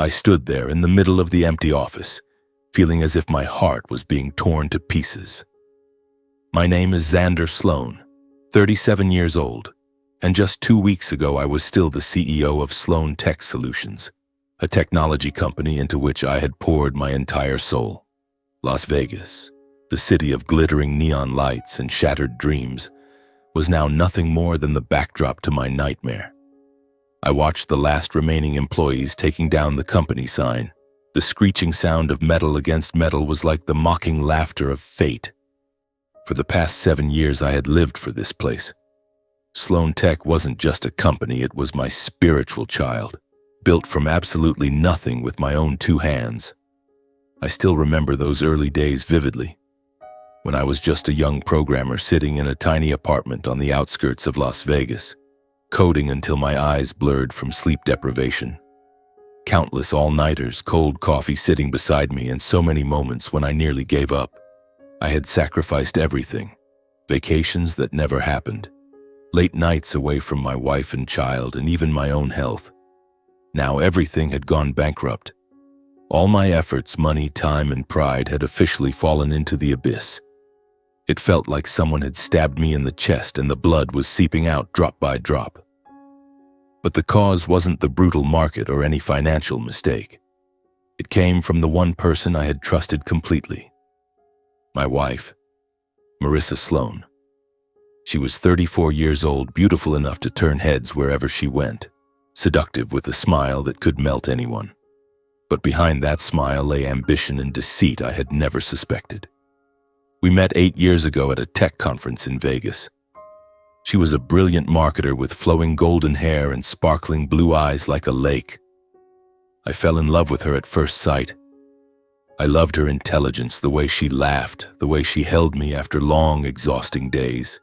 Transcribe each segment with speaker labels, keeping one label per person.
Speaker 1: I stood there in the middle of the empty office, feeling as if my heart was being torn to pieces. My name is Xander Sloan, 37 years old, and just 2 weeks ago I was still the CEO of Sloan Tech Solutions, a technology company into which I had poured my entire soul. Las Vegas, the city of glittering neon lights and shattered dreams, was now nothing more than the backdrop to my nightmare. I watched the last remaining employees taking down the company sign. The screeching sound of metal against metal was like the mocking laughter of fate. For the past 7 years, I had lived for this place. Sloan Tech wasn't just a company, it was my spiritual child, built from absolutely nothing with my own 2 hands. I still remember those early days vividly, when I was just a young programmer sitting in a tiny apartment on the outskirts of Las Vegas, coding until my eyes blurred from sleep deprivation. Countless all-nighters, cold coffee sitting beside me, and so many moments when I nearly gave up. I had sacrificed everything, vacations that never happened, late nights away from my wife and child, and even my own health. Now everything had gone bankrupt. All my efforts, money, time, and pride had officially fallen into the abyss. It felt like someone had stabbed me in the chest and the blood was seeping out drop by drop. But the cause wasn't the brutal market or any financial mistake. It came from the one person I had trusted completely. My wife, Marissa Sloan. She was 34 years old, beautiful enough to turn heads wherever she went, seductive with a smile that could melt anyone. But behind that smile lay ambition and deceit I had never suspected. We met 8 years ago at a tech conference in Vegas. She was a brilliant marketer with flowing golden hair and sparkling blue eyes like a lake. I fell in love with her at first sight. I loved her intelligence, the way she laughed, the way she held me after long, exhausting days.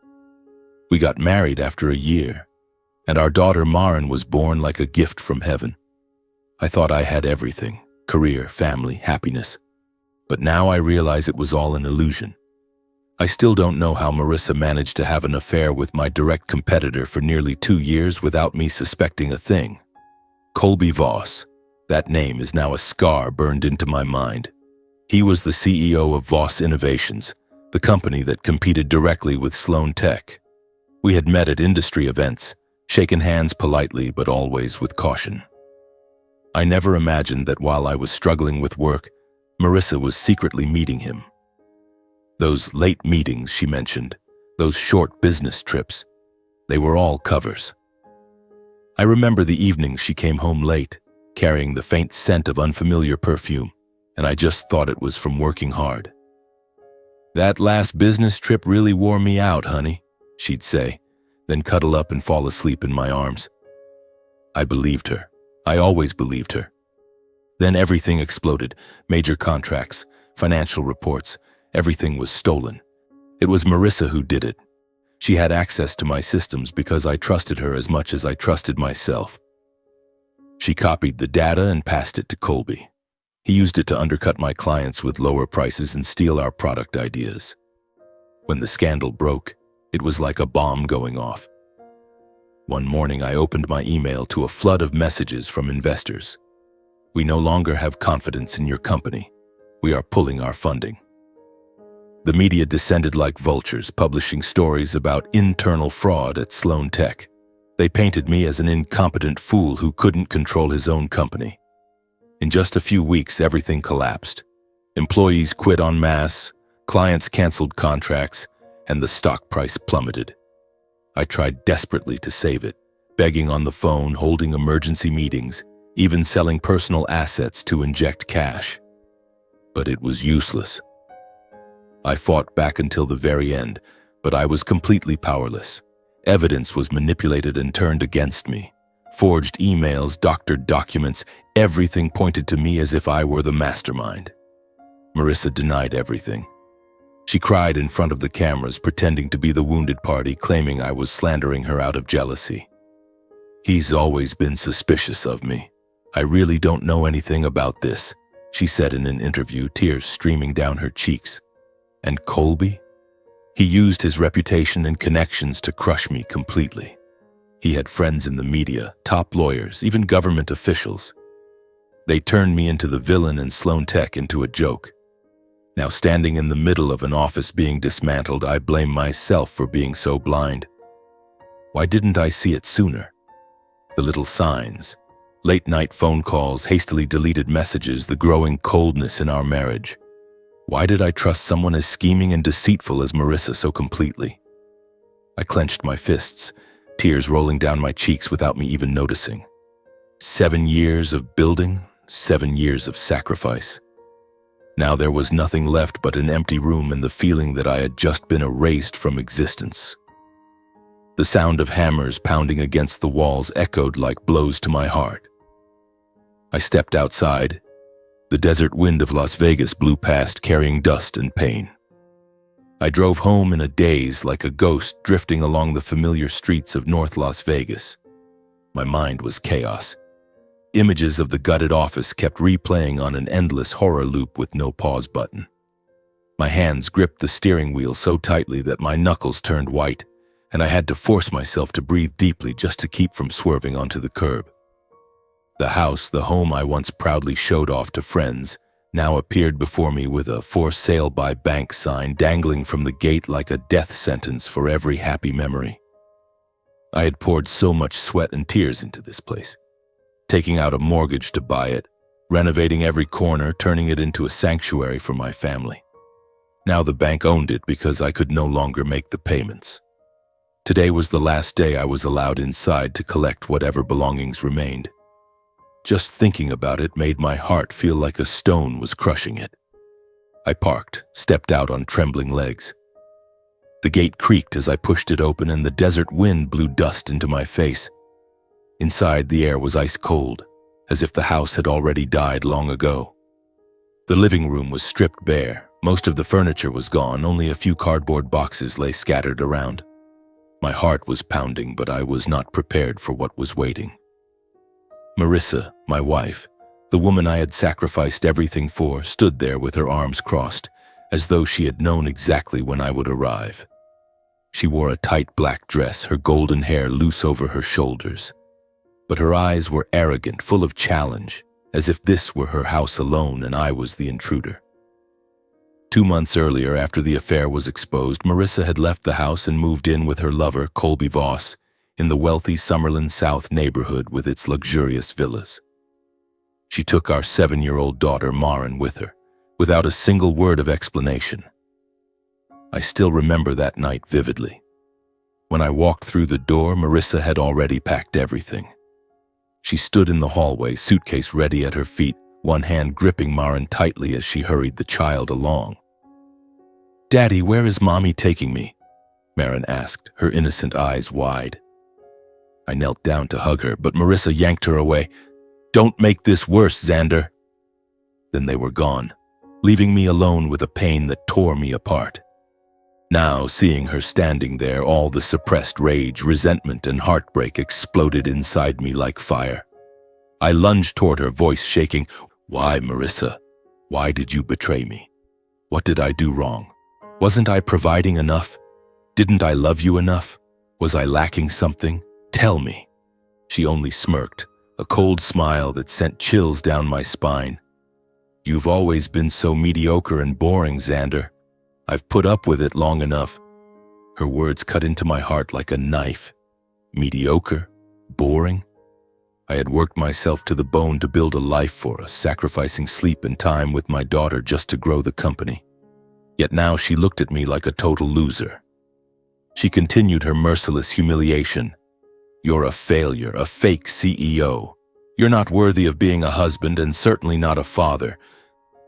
Speaker 1: We got married after a year, and our daughter Maren was born like a gift from heaven. I thought I had everything: career, family, happiness. But now I realize it was all an illusion. I still don't know how Marissa managed to have an affair with my direct competitor for nearly 2 years without me suspecting a thing. Colby Voss. That name is now a scar burned into my mind. He was the CEO of Voss Innovations, the company that competed directly with Sloan Tech. We had met at industry events, shaken hands politely but always with caution. I never imagined that while I was struggling with work, Marissa was secretly meeting him. Those late meetings she mentioned, those short business trips, they were all covers. I remember the evenings she came home late, carrying the faint scent of unfamiliar perfume, and I just thought it was from working hard. "That last business trip really wore me out, honey," she'd say, then cuddle up and fall asleep in my arms. I believed her. I always believed her. Then everything exploded. Major contracts, financial reports, everything was stolen. It was Marissa who did it. She had access to my systems because I trusted her as much as I trusted myself. She copied the data and passed it to Colby. He used it to undercut my clients with lower prices and steal our product ideas. When the scandal broke, it was like a bomb going off. One morning I opened my email to a flood of messages from investors. "We no longer have confidence in your company. We are pulling our funding." The media descended like vultures, publishing stories about internal fraud at Sloan Tech. They painted me as an incompetent fool who couldn't control his own company. In just a few weeks, everything collapsed. Employees quit en masse, clients canceled contracts, and the stock price plummeted. I tried desperately to save it, begging on the phone, holding emergency meetings, even selling personal assets to inject cash. But it was useless. I fought back until the very end, but I was completely powerless. Evidence was manipulated and turned against me. Forged emails, doctored documents, everything pointed to me as if I were the mastermind. Marissa denied everything. She cried in front of the cameras, pretending to be the wounded party, claiming I was slandering her out of jealousy. "He's always been suspicious of me. I really don't know anything about this," she said in an interview, tears streaming down her cheeks. And Colby? He used his reputation and connections to crush me completely. He had friends in the media, top lawyers, even government officials. They turned me into the villain and Sloan Tech into a joke. Now standing in the middle of an office being dismantled, I blame myself for being so blind. Why didn't I see it sooner? The little signs, late-night phone calls, hastily deleted messages, the growing coldness in our marriage. Why did I trust someone as scheming and deceitful as Marissa so completely? I clenched my fists, tears rolling down my cheeks without me even noticing. 7 years of building, 7 years of sacrifice. Now there was nothing left but an empty room and the feeling that I had just been erased from existence. The sound of hammers pounding against the walls echoed like blows to my heart. I stepped outside. The desert wind of Las Vegas blew past, carrying dust and pain. I drove home in a daze, like a ghost drifting along the familiar streets of North Las Vegas. My mind was chaos. Images of the gutted office kept replaying on an endless horror loop with no pause button. My hands gripped the steering wheel so tightly that my knuckles turned white, and I had to force myself to breathe deeply just to keep from swerving onto the curb. The house, the home I once proudly showed off to friends, now appeared before me with a "for sale by bank" sign dangling from the gate like a death sentence for every happy memory. I had poured so much sweat and tears into this place, taking out a mortgage to buy it, renovating every corner, turning it into a sanctuary for my family. Now the bank owned it because I could no longer make the payments. Today was the last day I was allowed inside to collect whatever belongings remained. Just thinking about it made my heart feel like a stone was crushing it. I parked, stepped out on trembling legs. The gate creaked as I pushed it open and the desert wind blew dust into my face. Inside, the air was ice cold, as if the house had already died long ago. The living room was stripped bare. Most of the furniture was gone, only a few cardboard boxes lay scattered around. My heart was pounding, but I was not prepared for what was waiting. Marissa, my wife, the woman I had sacrificed everything for, stood there with her arms crossed, as though she had known exactly when I would arrive. She wore a tight black dress, her golden hair loose over her shoulders. But her eyes were arrogant, full of challenge, as if this were her house alone and I was the intruder. 2 months earlier, after the affair was exposed, Marissa had left the house and moved in with her lover, Colby Voss, in the wealthy Summerlin South neighborhood with its luxurious villas. She took our 7-year-old daughter, Marin, with her, without a single word of explanation. I still remember that night vividly. When I walked through the door, Marissa had already packed everything. She stood in the hallway, suitcase ready at her feet, one hand gripping Marin tightly as she hurried the child along. "Daddy, where is Mommy taking me?" Marin asked, her innocent eyes wide. I knelt down to hug her, but Marissa yanked her away. "Don't make this worse, Xander." Then they were gone, leaving me alone with a pain that tore me apart. Now, seeing her standing there, all the suppressed rage, resentment, and heartbreak exploded inside me like fire. I lunged toward her, voice shaking. "Why, Marissa? Why did you betray me? What did I do wrong? Wasn't I providing enough? Didn't I love you enough? Was I lacking something? Tell me." She only smirked, a cold smile that sent chills down my spine. "You've always been so mediocre and boring, Xander. I've put up with it long enough." Her words cut into my heart like a knife. Mediocre? Boring? I had worked myself to the bone to build a life for us, sacrificing sleep and time with my daughter just to grow the company. Yet now she looked at me like a total loser. She continued her merciless humiliation. "You're a failure, a fake CEO. You're not worthy of being a husband and certainly not a father.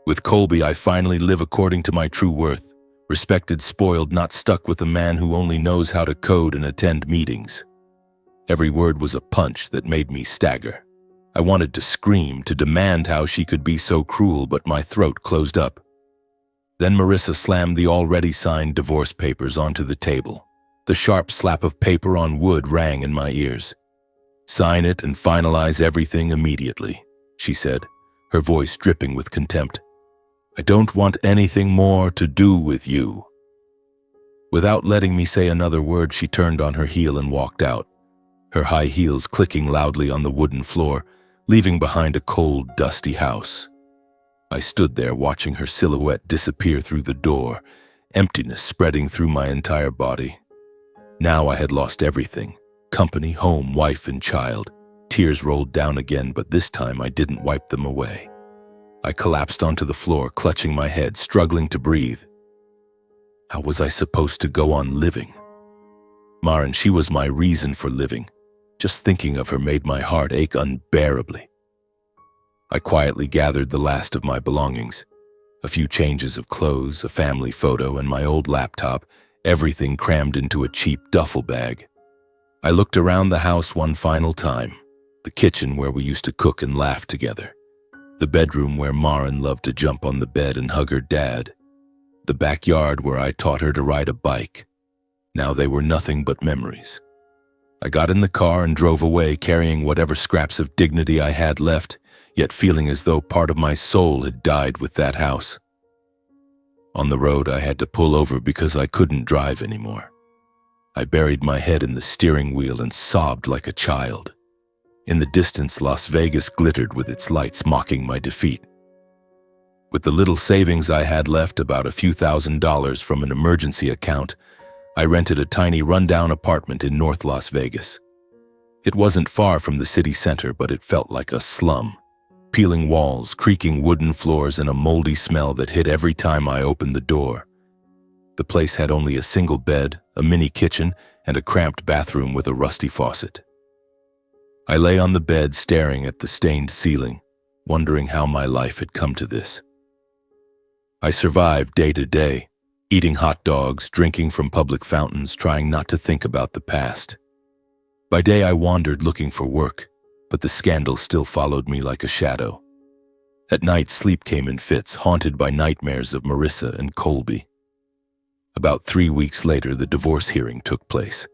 Speaker 1: With Colby, I finally live according to my true worth. Respected, spoiled, not stuck with a man who only knows how to code and attend meetings." Every word was a punch that made me stagger. I wanted to scream, to demand how she could be so cruel, but my throat closed up. Then Marissa slammed the already signed divorce papers onto the table. The sharp slap of paper on wood rang in my ears. "Sign it and finalize everything immediately," she said, her voice dripping with contempt. "I don't want anything more to do with you." Without letting me say another word, she turned on her heel and walked out, her high heels clicking loudly on the wooden floor, leaving behind a cold, dusty house. I stood there watching her silhouette disappear through the door, emptiness spreading through my entire body. Now I had lost everything: company, home, wife, and child. Tears rolled down again, but this time I didn't wipe them away. I collapsed onto the floor, clutching my head, struggling to breathe. How was I supposed to go on living? Maren, she was my reason for living. Just thinking of her made my heart ache unbearably. I quietly gathered the last of my belongings. A few changes of clothes, a family photo, and my old laptop, everything crammed into a cheap duffel bag. I looked around the house one final time. The kitchen where we used to cook and laugh together. The bedroom where Maren loved to jump on the bed and hug her dad. The backyard where I taught her to ride a bike. Now they were nothing but memories. I got in the car and drove away, carrying whatever scraps of dignity I had left, yet feeling as though part of my soul had died with that house. On the road, I had to pull over because I couldn't drive anymore. I buried my head in the steering wheel and sobbed like a child. In the distance, Las Vegas glittered with its lights, mocking my defeat. With the little savings I had left, about a few $1,000s from an emergency account, I rented a tiny rundown apartment in North Las Vegas. It wasn't far from the city center, but it felt like a slum. Peeling walls, creaking wooden floors, and a moldy smell that hit every time I opened the door. The place had only a single bed, a mini kitchen, and a cramped bathroom with a rusty faucet. I lay on the bed staring at the stained ceiling, wondering how my life had come to this. I survived day to day, eating hot dogs, drinking from public fountains, trying not to think about the past. By day I wandered looking for work, but the scandal still followed me like a shadow. At night, sleep came in fits, haunted by nightmares of Marissa and Colby. About 3 weeks later, the divorce hearing took place.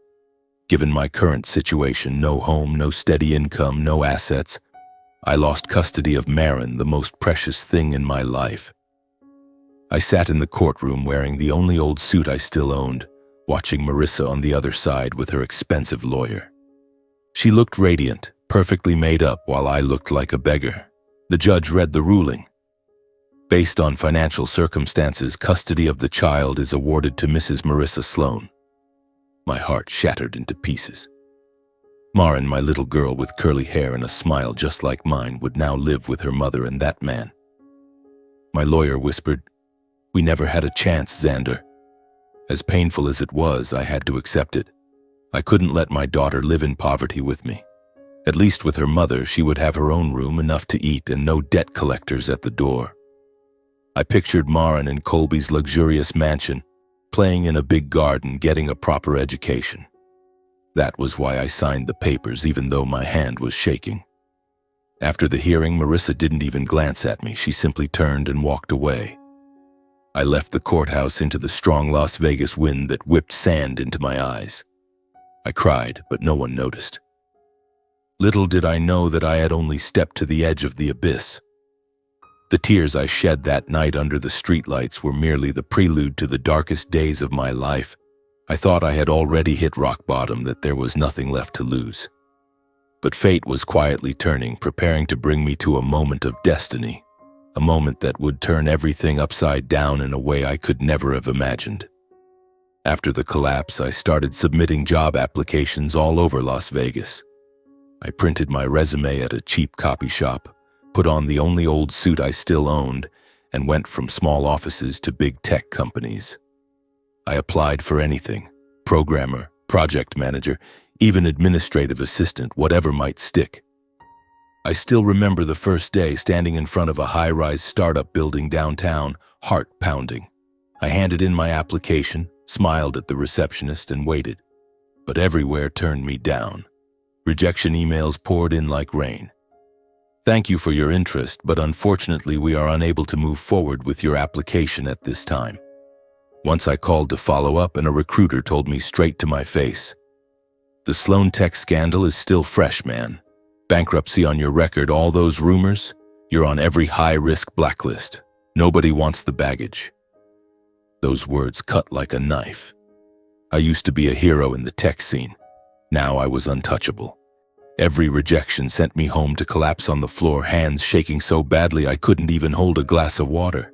Speaker 1: Given my current situation, no home, no steady income, no assets, I lost custody of Maren, the most precious thing in my life. I sat in the courtroom wearing the only old suit I still owned, watching Marissa on the other side with her expensive lawyer. She looked radiant, perfectly made up, while I looked like a beggar. The judge read the ruling. Based on financial circumstances, custody of the child is awarded to Mrs. Marissa Sloan. My heart shattered into pieces. Maren, my little girl with curly hair and a smile just like mine, would now live with her mother and that man. My lawyer whispered, "We never had a chance, Xander." As painful as it was, I had to accept it. I couldn't let my daughter live in poverty with me. At least with her mother, she would have her own room, enough to eat, and no debt collectors at the door. I pictured Maren in Colby's luxurious mansion, playing in a big garden, getting a proper education. That was why I signed the papers, even though my hand was shaking. After the hearing, Marissa didn't even glance at me. She simply turned and walked away. I left the courthouse into the strong Las Vegas wind that whipped sand into my eyes. I cried, but no one noticed. Little did I know that I had only stepped to the edge of the abyss. The tears I shed that night under the streetlights were merely the prelude to the darkest days of my life. I thought I had already hit rock bottom, that there was nothing left to lose. But fate was quietly turning, preparing to bring me to a moment of destiny, a moment that would turn everything upside down in a way I could never have imagined. After the collapse, I started submitting job applications all over Las Vegas. I printed my resume at a cheap copy shop, put on the only old suit I still owned, and went from small offices to big tech companies. I applied for anything: programmer, project manager, even administrative assistant, whatever might stick. I still remember the first day, standing in front of a high-rise startup building downtown, heart pounding. I handed in my application, smiled at the receptionist, and waited. But everywhere turned me down. Rejection emails poured in like rain. "Thank you for your interest, but unfortunately we are unable to move forward with your application at this time." Once I called to follow up, and a recruiter told me straight to my face, "The Sloan Tech scandal is still fresh, man. Bankruptcy on your record, all those rumors, you're on every high-risk blacklist. Nobody wants the baggage." Those words cut like a knife. I used to be a hero in the tech scene. Now I was untouchable. Every rejection sent me home to collapse on the floor, hands shaking so badly I couldn't even hold a glass of water.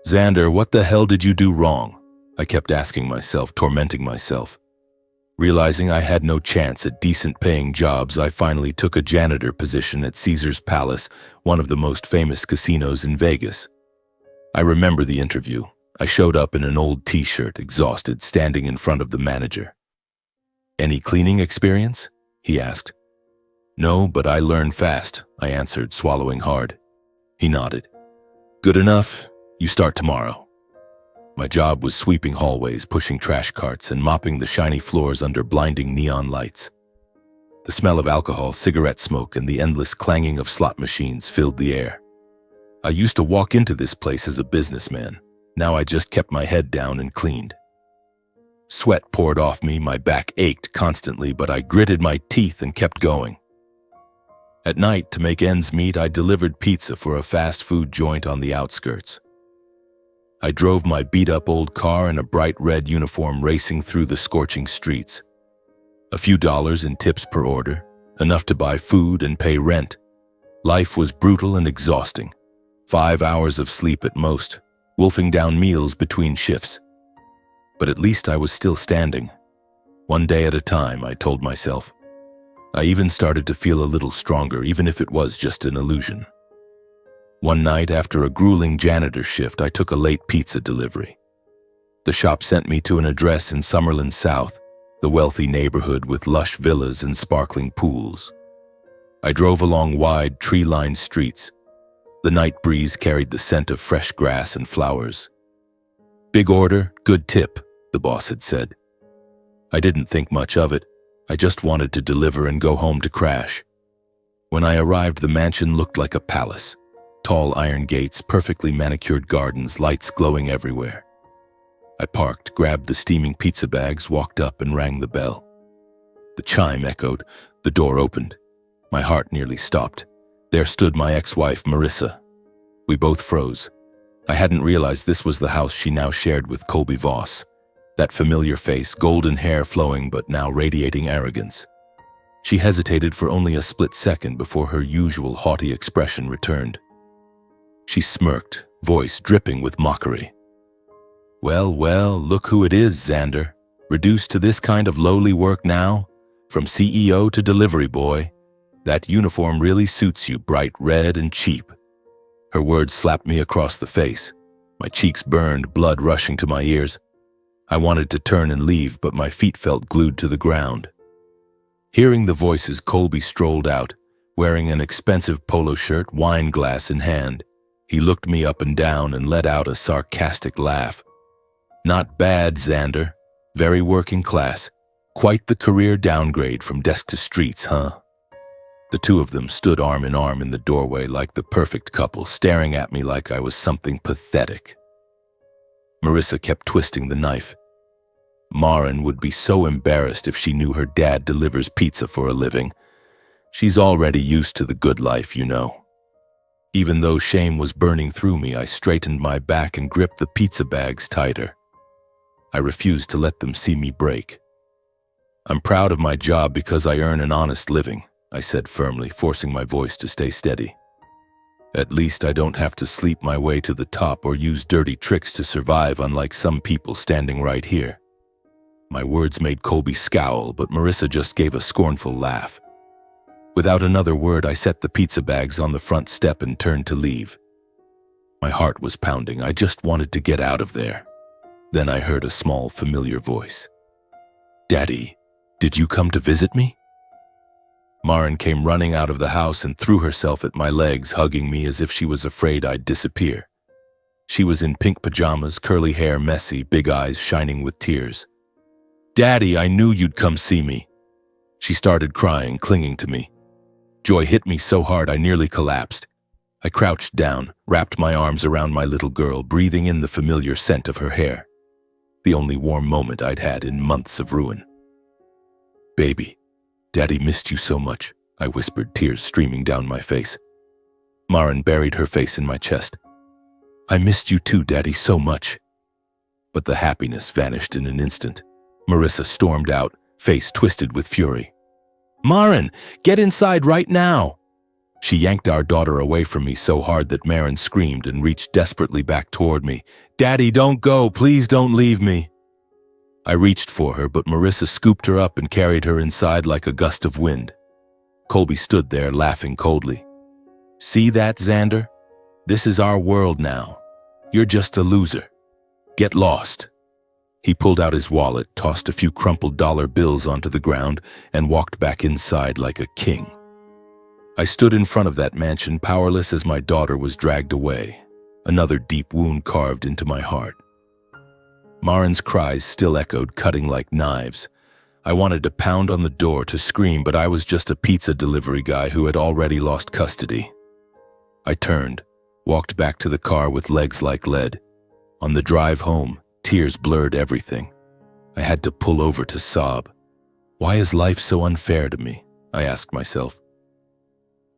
Speaker 1: "Xander, what the hell did you do wrong?" I kept asking myself, tormenting myself. Realizing I had no chance at decent-paying jobs, I finally took a janitor position at Caesar's Palace, one of the most famous casinos in Vegas. I remember the interview. I showed up in an old t-shirt, exhausted, standing in front of the manager. "Any cleaning experience?" he asked. "No, but I learn fast," I answered, swallowing hard. He nodded. "Good enough. You start tomorrow." My job was sweeping hallways, pushing trash carts, and mopping the shiny floors under blinding neon lights. The smell of alcohol, cigarette smoke, and the endless clanging of slot machines filled the air. I used to walk into this place as a businessman. Now I just kept my head down and cleaned. Sweat poured off me, my back ached constantly, but I gritted my teeth and kept going. At night, to make ends meet, I delivered pizza for a fast food joint on the outskirts. I drove my beat-up old car in a bright red uniform, racing through the scorching streets. A few dollars in tips per order, enough to buy food and pay rent. Life was brutal and exhausting. 5 hours of sleep at most, wolfing down meals between shifts. But at least I was still standing. One day at a time, I told myself. I even started to feel a little stronger, even if it was just an illusion. One night, after a grueling janitor shift, I took a late pizza delivery. The shop sent me to an address in Summerlin South, the wealthy neighborhood with lush villas and sparkling pools. I drove along wide, tree-lined streets. The night breeze carried the scent of fresh grass and flowers. "Big order, good tip," the boss had said. I didn't think much of it. I just wanted to deliver and go home to crash. When I arrived, the mansion looked like a palace. Tall iron gates, perfectly manicured gardens, lights glowing everywhere. I parked, grabbed the steaming pizza bags, walked up and rang the bell. The chime echoed. The door opened. My heart nearly stopped. There stood my ex-wife, Marissa. We both froze. I hadn't realized this was the house she now shared with Colby Voss. That familiar face, golden hair flowing but now radiating arrogance. She hesitated for only a split second before her usual haughty expression returned. She smirked, voice dripping with mockery. Well, look who it is, Xander. Reduced to this kind of lowly work now? From CEO to delivery boy. That uniform really suits you, bright red and cheap." Her words slapped me across the face. My cheeks burned, blood rushing to my ears. I wanted to turn and leave, but my feet felt glued to the ground. Hearing the voices, Colby strolled out, wearing an expensive polo shirt, wine glass in hand. He looked me up and down and let out a sarcastic laugh. "Not bad, Xander. Very working class. Quite the career downgrade from desk to streets, huh?" The two of them stood arm in arm in the doorway like the perfect couple, staring at me like I was something pathetic. Marissa kept twisting the knife. Maren would be so embarrassed if she knew her dad delivers pizza for a living. She's already used to the good life, you know. Even though shame was burning through me, I straightened my back and gripped the pizza bags tighter. I refused to let them see me break. "I'm proud of my job because I earn an honest living," I said firmly, forcing my voice to stay steady. "At least I don't have to sleep my way to the top or use dirty tricks to survive, unlike some people standing right here." My words made Colby scowl, but Marissa just gave a scornful laugh. Without another word, I set the pizza bags on the front step and turned to leave. My heart was pounding. I just wanted to get out of there. Then I heard a small, familiar voice. "Daddy, did you come to visit me?" Maren came running out of the house and threw herself at my legs, hugging me as if she was afraid I'd disappear. She was in pink pajamas, curly hair messy, big eyes shining with tears. "Daddy, I knew you'd come see me." She started crying, clinging to me. Joy hit me so hard I nearly collapsed. I crouched down, wrapped my arms around my little girl, breathing in the familiar scent of her hair. The only warm moment I'd had in months of ruin. "Baby, Daddy missed you so much," I whispered, tears streaming down my face. Maren buried her face in my chest. "I missed you too, Daddy, so much." But the happiness vanished in an instant. Marissa stormed out, face twisted with fury. "Maren, get inside right now!" She yanked our daughter away from me so hard that Maren screamed and reached desperately back toward me. "Daddy, don't go! Please don't leave me!" I reached for her, but Marissa scooped her up and carried her inside like a gust of wind. Colby stood there laughing coldly. "See that, Xander? This is our world now. You're just a loser. Get lost." He pulled out his wallet, tossed a few crumpled dollar bills onto the ground, and walked back inside like a king. I stood in front of that mansion, powerless as my daughter was dragged away, another deep wound carved into my heart. Maren's cries still echoed, cutting like knives. I wanted to pound on the door to scream, but I was just a pizza delivery guy who had already lost custody. I turned, walked back to the car with legs like lead. On the drive home, tears blurred everything. I had to pull over to sob. Why is life so unfair to me? I asked myself.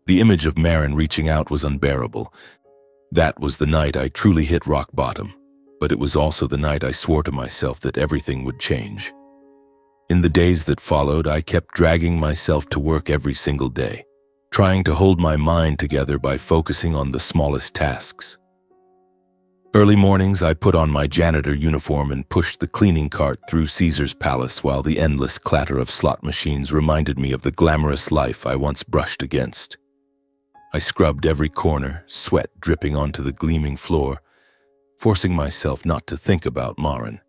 Speaker 1: The image of Maren reaching out was unbearable. That was the night I truly hit rock bottom, but it was also the night I swore to myself that everything would change. In the days that followed, I kept dragging myself to work every single day, trying to hold my mind together by focusing on the smallest tasks. Early mornings, I put on my janitor uniform and pushed the cleaning cart through Caesar's Palace while the endless clatter of slot machines reminded me of the glamorous life I once brushed against. I scrubbed every corner, sweat dripping onto the gleaming floor, forcing myself not to think about Maren.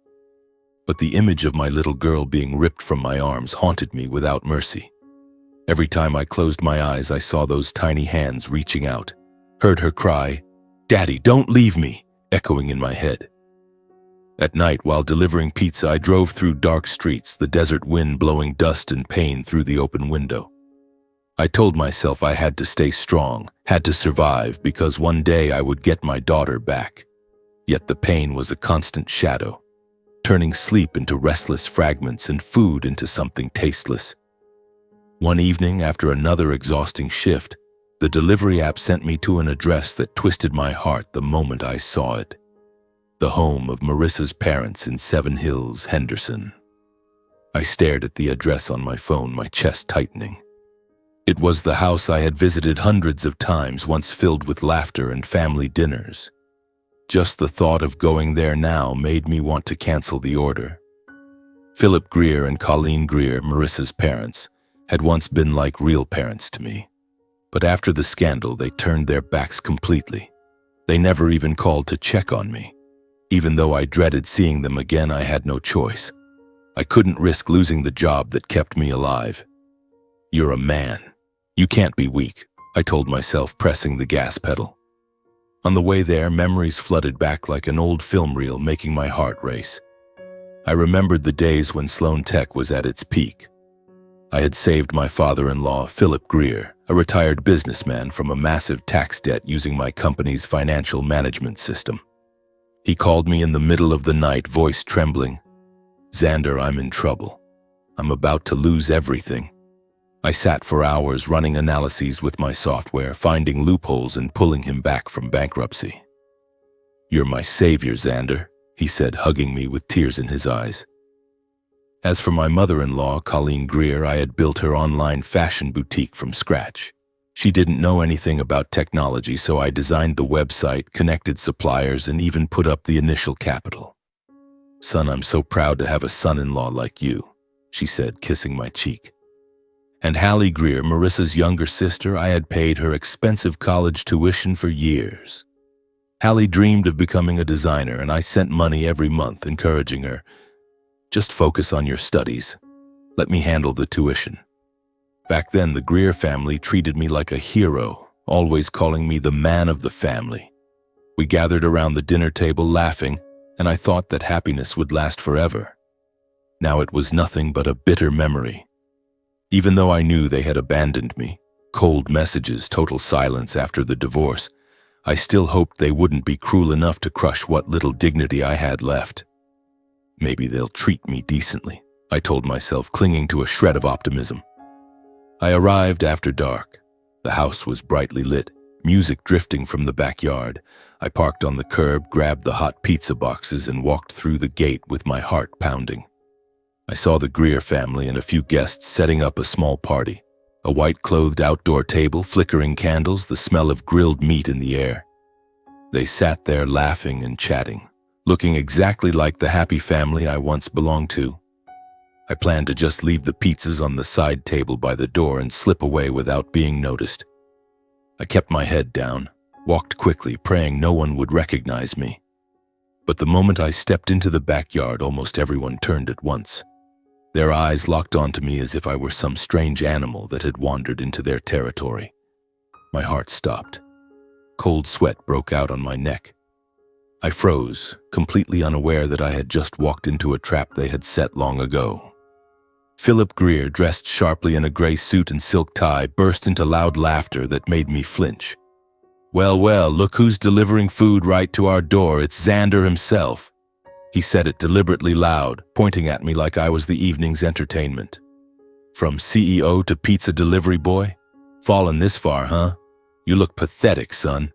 Speaker 1: But the image of my little girl being ripped from my arms haunted me without mercy. Every time I closed my eyes, I saw those tiny hands reaching out, heard her cry, "Daddy, don't leave me," echoing in my head. At night, while delivering pizza, I drove through dark streets, the desert wind blowing dust and pain through the open window. I told myself I had to stay strong, had to survive, because one day I would get my daughter back. Yet the pain was a constant shadow, turning sleep into restless fragments and food into something tasteless. One evening, after another exhausting shift, the delivery app sent me to an address that twisted my heart the moment I saw it. The home of Marissa's parents in Seven Hills, Henderson. I stared at the address on my phone, my chest tightening. It was the house I had visited hundreds of times, once filled with laughter and family dinners. Just the thought of going there now made me want to cancel the order. Philip Greer and Colleen Greer, Marissa's parents, had once been like real parents to me. But after the scandal, they turned their backs completely. They never even called to check on me. Even though I dreaded seeing them again, I had no choice. I couldn't risk losing the job that kept me alive. "You're a man. You can't be weak," I told myself, pressing the gas pedal. On the way there, memories flooded back like an old film reel, making my heart race. I remembered the days when Sloan Tech was at its peak. I had saved my father-in-law, Philip Greer, a retired businessman, from a massive tax debt using my company's financial management system. He called me in the middle of the night, voice trembling. "Xander, I'm in trouble. I'm about to lose everything." I sat for hours running analyses with my software, finding loopholes and pulling him back from bankruptcy. "You're my savior, Xander," he said, hugging me with tears in his eyes. As for my mother-in-law, Colleen Greer, I had built her online fashion boutique from scratch. She didn't know anything about technology, so I designed the website, connected suppliers, and even put up the initial capital. "Son, I'm so proud to have a son-in-law like you," she said, kissing my cheek. And Hallie Greer, Marissa's younger sister, I had paid her expensive college tuition for years. Hallie dreamed of becoming a designer, and I sent money every month, encouraging her, "Just focus on your studies. Let me handle the tuition." Back then, the Greer family treated me like a hero, always calling me the man of the family. We gathered around the dinner table laughing, and I thought that happiness would last forever. Now it was nothing but a bitter memory. Even though I knew they had abandoned me, cold messages, total silence after the divorce, I still hoped they wouldn't be cruel enough to crush what little dignity I had left. "Maybe they'll treat me decently," I told myself, clinging to a shred of optimism. I arrived after dark. The house was brightly lit, music drifting from the backyard. I parked on the curb, grabbed the hot pizza boxes, and walked through the gate with my heart pounding. I saw the Greer family and a few guests setting up a small party. A white-clothed outdoor table, flickering candles, the smell of grilled meat in the air. They sat there laughing and chatting, looking exactly like the happy family I once belonged to. I planned to just leave the pizzas on the side table by the door and slip away without being noticed. I kept my head down, walked quickly, praying no one would recognize me. But the moment I stepped into the backyard, almost everyone turned at once. Their eyes locked onto me as if I were some strange animal that had wandered into their territory. My heart stopped. Cold sweat broke out on my neck. I froze, completely unaware that I had just walked into a trap they had set long ago. Philip Greer, dressed sharply in a gray suit and silk tie, burst into loud laughter that made me flinch. "Well, well, look who's delivering food right to our door. It's Xander himself." He said it deliberately loud, pointing at me like I was the evening's entertainment. "From CEO to pizza delivery boy? Fallen this far, huh? You look pathetic, son."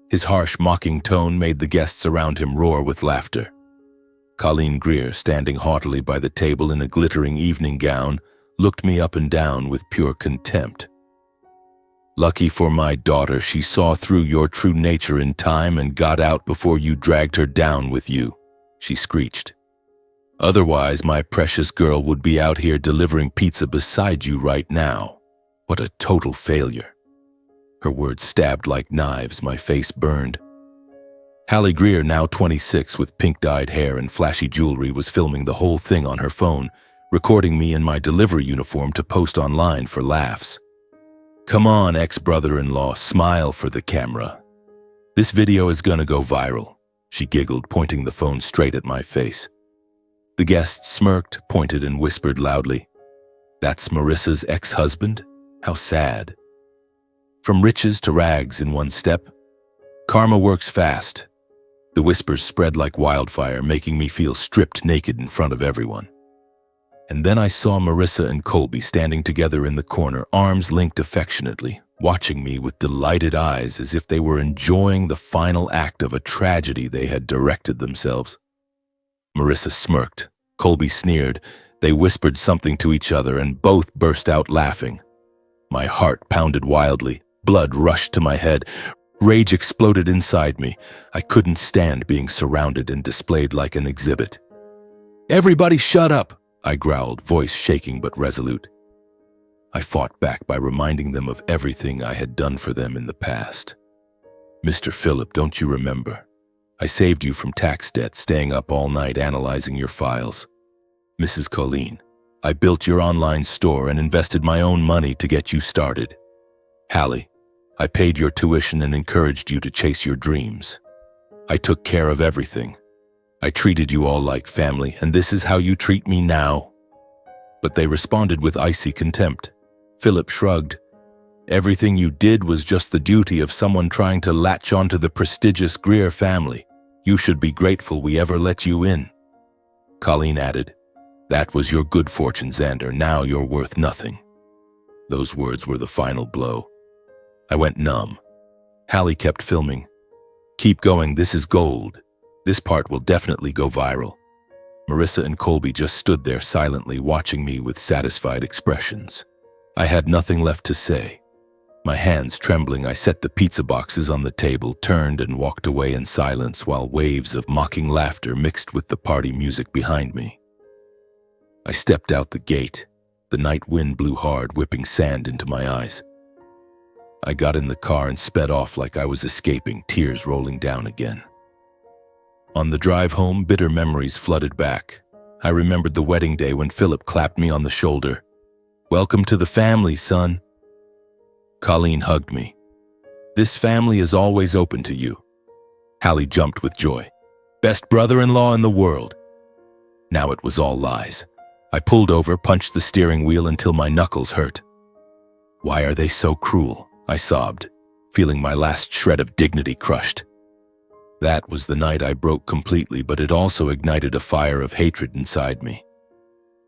Speaker 1: His harsh, mocking tone made the guests around him roar with laughter. Colleen Greer, standing haughtily by the table in a glittering evening gown, looked me up and down with pure contempt. "Lucky for my daughter, she saw through your true nature in time and got out before you dragged her down with you," she screeched. "Otherwise, my precious girl would be out here delivering pizza beside you right now. What a total failure." Her words stabbed like knives, my face burned. Hallie Greer, now 26, with pink-dyed hair and flashy jewelry, was filming the whole thing on her phone, recording me in my delivery uniform to post online for laughs. "Come on, ex-brother-in-law, smile for the camera. This video is gonna go viral," she giggled, pointing the phone straight at my face. The guests smirked, pointed, and whispered loudly, "That's Marissa's ex-husband? How sad." From riches to rags in one step. Karma works fast. The whispers spread like wildfire, making me feel stripped naked in front of everyone. And then I saw Marissa and Colby standing together in the corner, arms linked affectionately, watching me with delighted eyes as if they were enjoying the final act of a tragedy they had directed themselves. Marissa smirked. Colby sneered. They whispered something to each other and both burst out laughing. My heart pounded wildly. Blood rushed to my head. Rage exploded inside me. I couldn't stand being surrounded and displayed like an exhibit. "Everybody shut up!" I growled, voice shaking but resolute. I fought back by reminding them of everything I had done for them in the past. "Mr. Phillip, don't you remember? I saved you from tax debt, staying up all night analyzing your files. Mrs. Colleen, I built your online store and invested my own money to get you started. Hallie, I paid your tuition and encouraged you to chase your dreams. I took care of everything. I treated you all like family, and this is how you treat me now?" But they responded with icy contempt. Philip shrugged. "Everything you did was just the duty of someone trying to latch onto the prestigious Greer family. You should be grateful we ever let you in." Colleen added, "That was your good fortune, Xander. Now you're worth nothing." Those words were the final blow. I went numb. Hallie kept filming. "Keep going, this is gold. This part will definitely go viral." Marissa and Colby just stood there silently, watching me with satisfied expressions. I had nothing left to say. My hands trembling, I set the pizza boxes on the table, turned and walked away in silence while waves of mocking laughter mixed with the party music behind me. I stepped out the gate. The night wind blew hard, whipping sand into my eyes. I got in the car and sped off like I was escaping, tears rolling down again. On the drive home, bitter memories flooded back. I remembered the wedding day when Philip clapped me on the shoulder. "Welcome to the family, son." Colleen hugged me. "This family is always open to you." Hallie jumped with joy. "Best brother-in-law in the world." Now it was all lies. I pulled over, punched the steering wheel until my knuckles hurt. "Why are they so cruel?" I sobbed, feeling my last shred of dignity crushed. That was the night I broke completely, but it also ignited a fire of hatred inside me.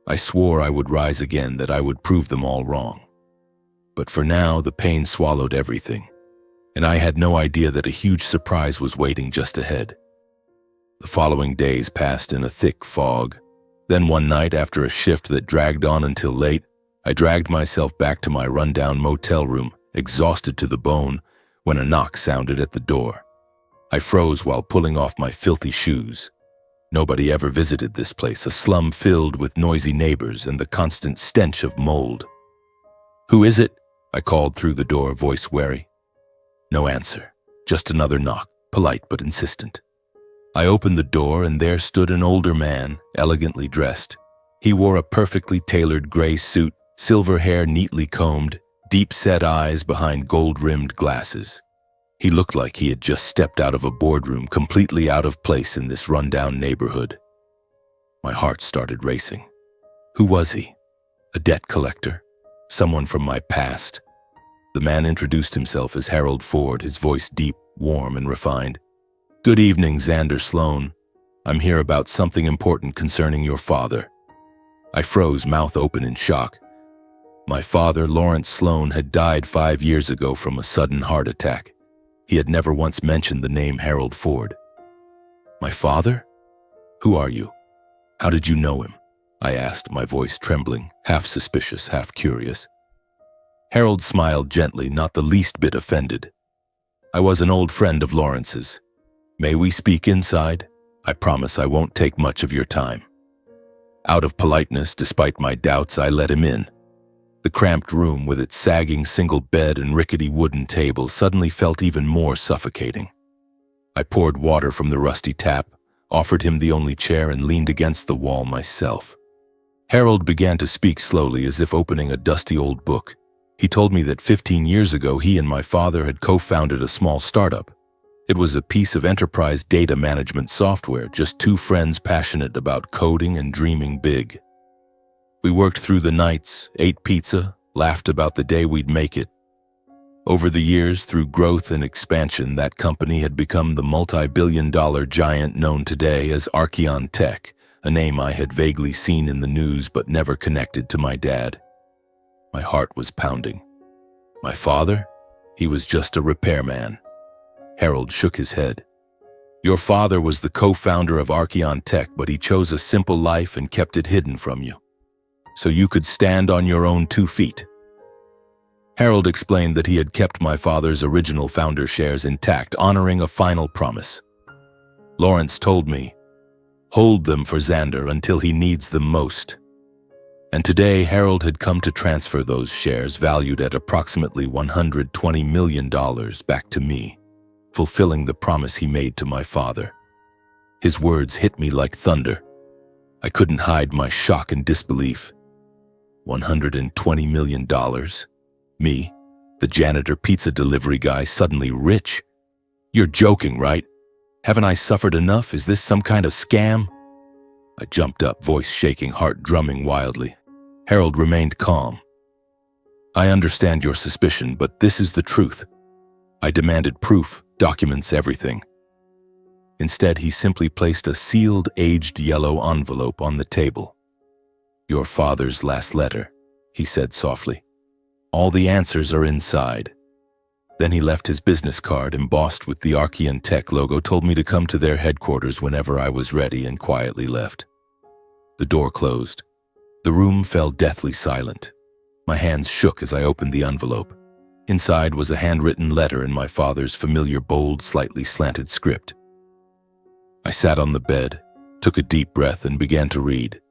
Speaker 1: I swore I would rise again, that I would prove them all wrong. But for now, the pain swallowed everything, and I had no idea that a huge surprise was waiting just ahead. The following days passed in a thick fog. Then one night, after a shift that dragged on until late, I dragged myself back to my rundown motel room, exhausted to the bone, when a knock sounded at the door. I froze while pulling off my filthy shoes. Nobody ever visited this place, a slum filled with noisy neighbors and the constant stench of mold. "Who is it?" I called through the door, voice wary. No answer, just another knock, polite but insistent. I opened the door and there stood an older man, elegantly dressed. He wore a perfectly tailored gray suit, silver hair neatly combed, deep-set eyes behind gold-rimmed glasses. He looked like he had just stepped out of a boardroom, completely out of place in this rundown neighborhood. My heart started racing. Who was he? A debt collector? Someone from my past? The man introduced himself as Harold Ford, his voice deep, warm, and refined. "Good evening, Xander Sloan. I'm here about something important concerning your father." I froze, mouth open in shock. My father, Lawrence Sloan, had died 5 years ago from a sudden heart attack. He had never once mentioned the name Harold Ford. "My father? Who are you? How did you know him?" I asked, my voice trembling, half suspicious, half curious. Harold smiled gently, not the least bit offended. "I was an old friend of Lawrence's. May we speak inside? I promise I won't take much of your time." Out of politeness, despite my doubts, I let him in. The cramped room with its sagging single bed and rickety wooden table suddenly felt even more suffocating. I poured water from the rusty tap, offered him the only chair, and leaned against the wall myself. Harold began to speak slowly, as if opening a dusty old book. He told me that 15 years ago he and my father had co-founded a small startup. It was a piece of enterprise data management software, just two friends passionate about coding and dreaming big. We worked through the nights, ate pizza, laughed about the day we'd make it. Over the years, through growth and expansion, that company had become the multi-billion-dollar giant known today as Archeon Tech, a name I had vaguely seen in the news but never connected to my dad. My heart was pounding. My father? He was just a repairman. Harold shook his head. "Your father was the co-founder of Archeon Tech, but he chose a simple life and kept it hidden from you, so you could stand on your own 2 feet. Harold explained that he had kept my father's original founder shares intact, honoring a final promise. Lawrence told me, "Hold them for Xander until he needs them most." And today, Harold had come to transfer those shares, valued at approximately $120 million, back to me, fulfilling the promise he made to my father. His words hit me like thunder. I couldn't hide my shock and disbelief. $120 million? Me, the janitor pizza delivery guy, suddenly rich? You're joking, right? Haven't I suffered enough? Is this some kind of scam? I jumped up, voice shaking, heart drumming wildly. Harold remained calm. "I understand your suspicion, but this is the truth." I demanded proof, documents, everything. Instead, he simply placed a sealed, aged yellow envelope on the table. "Your father's last letter," he said softly. "All the answers are inside." Then he left his business card, embossed with the Archeon Tech logo, told me to come to their headquarters whenever I was ready, and quietly left. The door closed. The room fell deathly silent. My hands shook as I opened the envelope. Inside was a handwritten letter in my father's familiar, bold, slightly slanted script. I sat on the bed, took a deep breath, and began to read.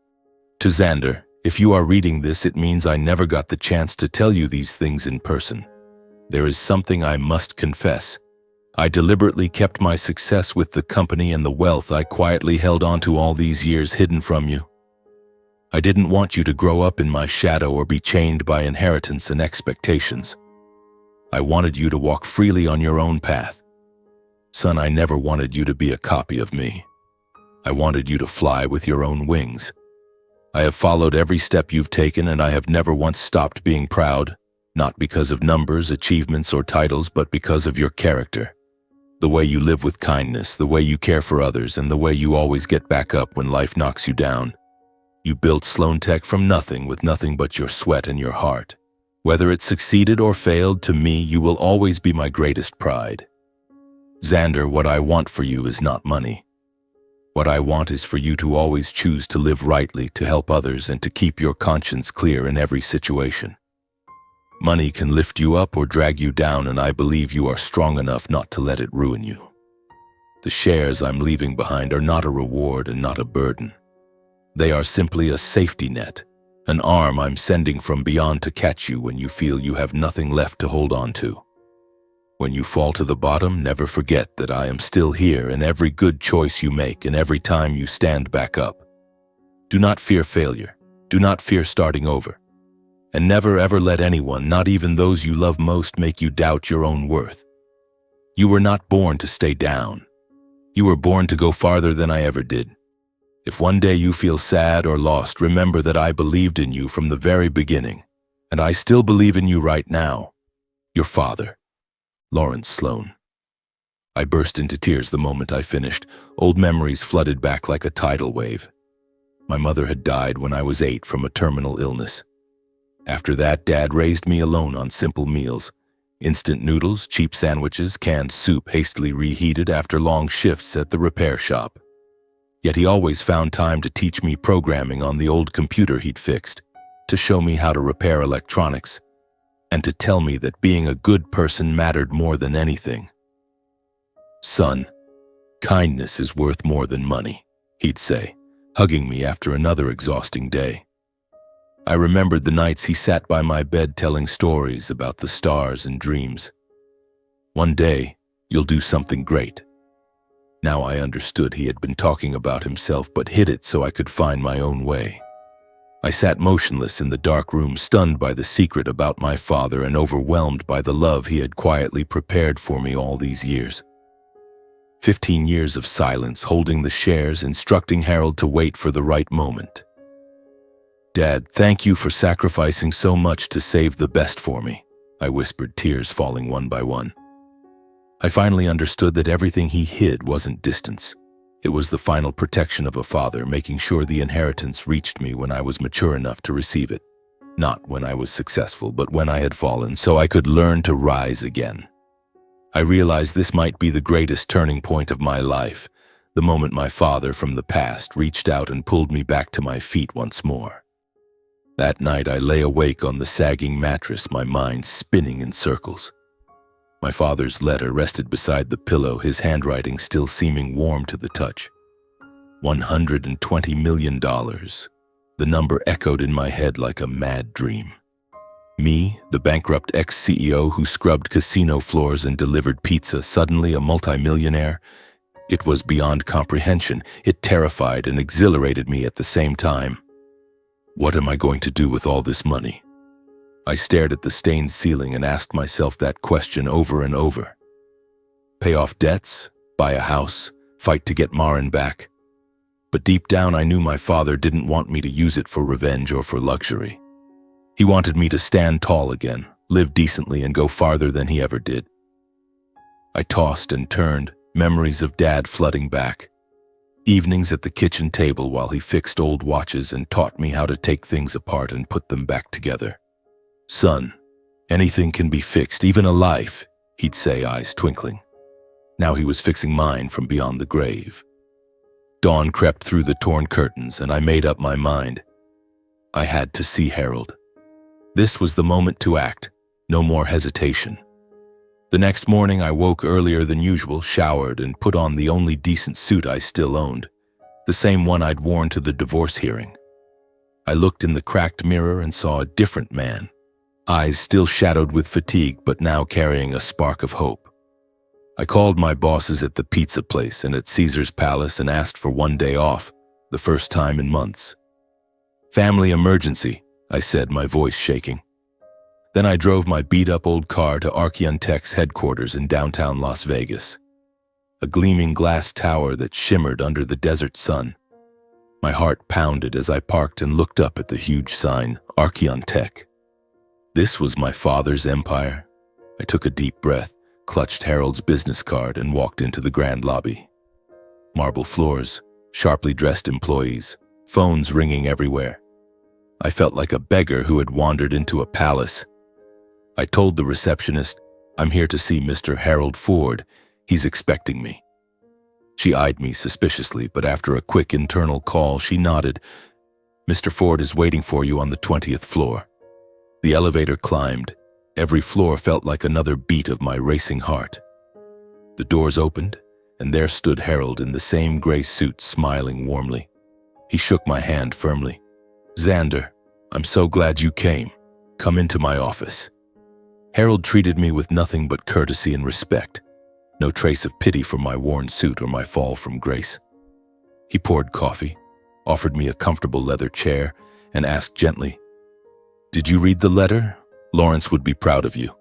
Speaker 1: "To Xander, if you are reading this, it means I never got the chance to tell you these things in person. There is something I must confess. I deliberately kept my success with the company and the wealth I quietly held on to all these years hidden from you. I didn't want you to grow up in my shadow or be chained by inheritance and expectations. I wanted you to walk freely on your own path. Son, I never wanted you to be a copy of me. I wanted you to fly with your own wings. I have followed every step you've taken, and I have never once stopped being proud, not because of numbers, achievements, or titles, but because of your character. The way you live with kindness, the way you care for others, and the way you always get back up when life knocks you down. You built Sloan Tech from nothing, with nothing but your sweat and your heart. Whether it succeeded or failed, to me, you will always be my greatest pride. Xander, what I want for you is not money. What I want is for you to always choose to live rightly, to help others, and to keep your conscience clear in every situation. Money can lift you up or drag you down, and I believe you are strong enough not to let it ruin you. The shares I'm leaving behind are not a reward and not a burden. They are simply a safety net, an arm I'm sending from beyond to catch you when you feel you have nothing left to hold on to. When you fall to the bottom, never forget that I am still here in every good choice you make and every time you stand back up. Do not fear failure. Do not fear starting over. And never ever let anyone, not even those you love most, make you doubt your own worth. You were not born to stay down. You were born to go farther than I ever did. If one day you feel sad or lost, remember that I believed in you from the very beginning, and I still believe in you right now. Your father, Lawrence Sloan. I burst into tears the moment I finished. Old memories flooded back like a tidal wave. My mother had died when I was 8 from a terminal illness. After that, Dad raised me alone on simple meals. Instant noodles, cheap sandwiches, canned soup hastily reheated after long shifts at the repair shop. Yet he always found time to teach me programming on the old computer he'd fixed, to show me how to repair electronics, and to tell me that being a good person mattered more than anything. Son, kindness is worth more than money, he'd say, hugging me after another exhausting day. I remembered the nights he sat by my bed telling stories about the stars and dreams. One day, you'll do something great. Now I understood he had been talking about himself but hid it so I could find my own way. I sat motionless in the dark room, stunned by the secret about my father and overwhelmed by the love he had quietly prepared for me all these years. 15 years of silence, holding the shares, instructing Harold to wait for the right moment. Dad, thank you for sacrificing so much to save the best for me, I whispered, tears falling one by one. I finally understood that everything he hid wasn't distance. It was the final protection of a father, making sure the inheritance reached me when I was mature enough to receive it. Not when I was successful, but when I had fallen, so I could learn to rise again. I realized this might be the greatest turning point of my life, the moment my father from the past reached out and pulled me back to my feet once more. That night I lay awake on the sagging mattress, my mind spinning in circles. My father's letter rested beside the pillow, his handwriting still seeming warm to the touch. $120 million. The number echoed in my head like a mad dream. Me, the bankrupt ex-CEO who scrubbed casino floors and delivered pizza, suddenly a multimillionaire? It was beyond comprehension. It terrified and exhilarated me at the same time. What am I going to do with all this money? I stared at the stained ceiling and asked myself that question over and over. Pay off debts, buy a house, fight to get Marin back. But deep down I knew my father didn't want me to use it for revenge or for luxury. He wanted me to stand tall again, live decently, and go farther than he ever did. I tossed and turned, memories of Dad flooding back. Evenings at the kitchen table while he fixed old watches and taught me how to take things apart and put them back together. Son, anything can be fixed, even a life, he'd say, eyes twinkling. Now he was fixing mine from beyond the grave. Dawn crept through the torn curtains, and I made up my mind. I had to see Harold. This was the moment to act, no more hesitation. The next morning I woke earlier than usual, showered, and put on the only decent suit I still owned, the same one I'd worn to the divorce hearing. I looked in the cracked mirror and saw a different man, eyes still shadowed with fatigue but now carrying a spark of hope. I called my bosses at the pizza place and at Caesar's Palace and asked for one day off, the first time in months. Family emergency, I said, my voice shaking. Then I drove my beat-up old car to Archeon Tech's headquarters in downtown Las Vegas, a gleaming glass tower that shimmered under the desert sun. My heart pounded as I parked and looked up at the huge sign, Archeon Tech. This was my father's empire. I took a deep breath, clutched Harold's business card, and walked into the grand lobby. Marble floors, sharply dressed employees, phones ringing everywhere. I felt like a beggar who had wandered into a palace. I told the receptionist, "I'm here to see Mr. Harold Ford. He's expecting me." She eyed me suspiciously, but after a quick internal call, she nodded. "Mr. Ford is waiting for you on the 20th floor." The elevator climbed. Every floor felt like another beat of my racing heart. The doors opened, and there stood Harold in the same gray suit, smiling warmly. He shook my hand firmly. "Xander, I'm so glad you came. Come into my office." Harold treated me with nothing but courtesy and respect. No trace of pity for my worn suit or my fall from grace. He poured coffee, offered me a comfortable leather chair, and asked gently, "Did you read the letter? Lawrence would be proud of you."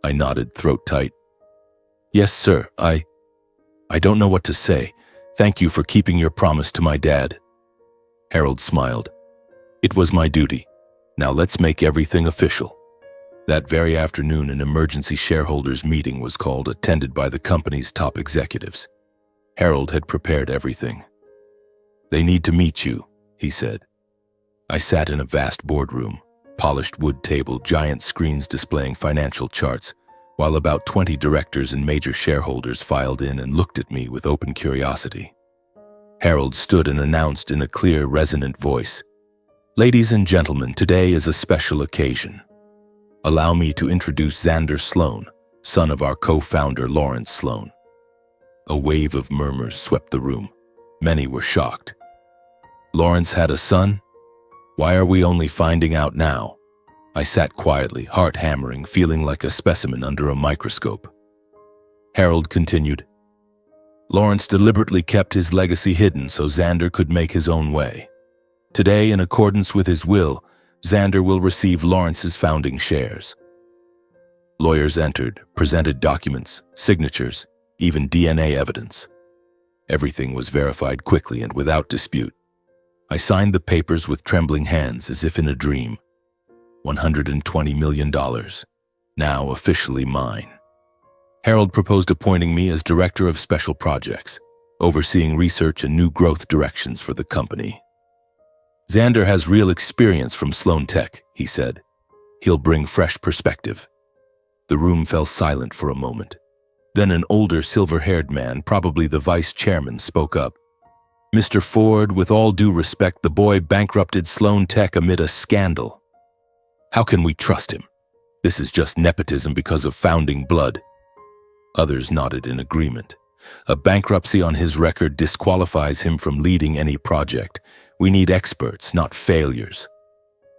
Speaker 1: I nodded, throat tight. "Yes, sir. I don't know what to say. Thank you for keeping your promise to my dad." Harold smiled. "It was my duty. Now let's make everything official." That very afternoon, an emergency shareholders meeting was called, attended by the company's top executives. Harold had prepared everything. "They need to meet you," he said. I sat in a vast boardroom, polished wood table, giant screens displaying financial charts, while about 20 directors and major shareholders filed in and looked at me with open curiosity. Harold stood and announced in a clear, resonant voice, "Ladies and gentlemen, today is a special occasion. Allow me to introduce Xander Sloan, son of our co-founder Lawrence Sloan." A wave of murmurs swept the room. Many were shocked. Lawrence had a son? Why are we only finding out now? I sat quietly, heart hammering, feeling like a specimen under a microscope. Harold continued, "Lawrence deliberately kept his legacy hidden so Xander could make his own way. Today, in accordance with his will, Xander will receive Lawrence's founding shares." Lawyers entered, presented documents, signatures, even DNA evidence. Everything was verified quickly and without dispute. I signed the papers with trembling hands as if in a dream. $120 million, now officially mine. Harold proposed appointing me as Director of Special Projects, overseeing research and new growth directions for the company. "Xander has real experience from Sloan Tech," he said. "He'll bring fresh perspective." The room fell silent for a moment. Then an older, silver-haired man, probably the vice chairman, spoke up. "Mr. Ford, with all due respect, the boy bankrupted Sloan Tech amid a scandal. How can we trust him? This is just nepotism because of founding blood." Others nodded in agreement. "A bankruptcy on his record disqualifies him from leading any project. We need experts, not failures."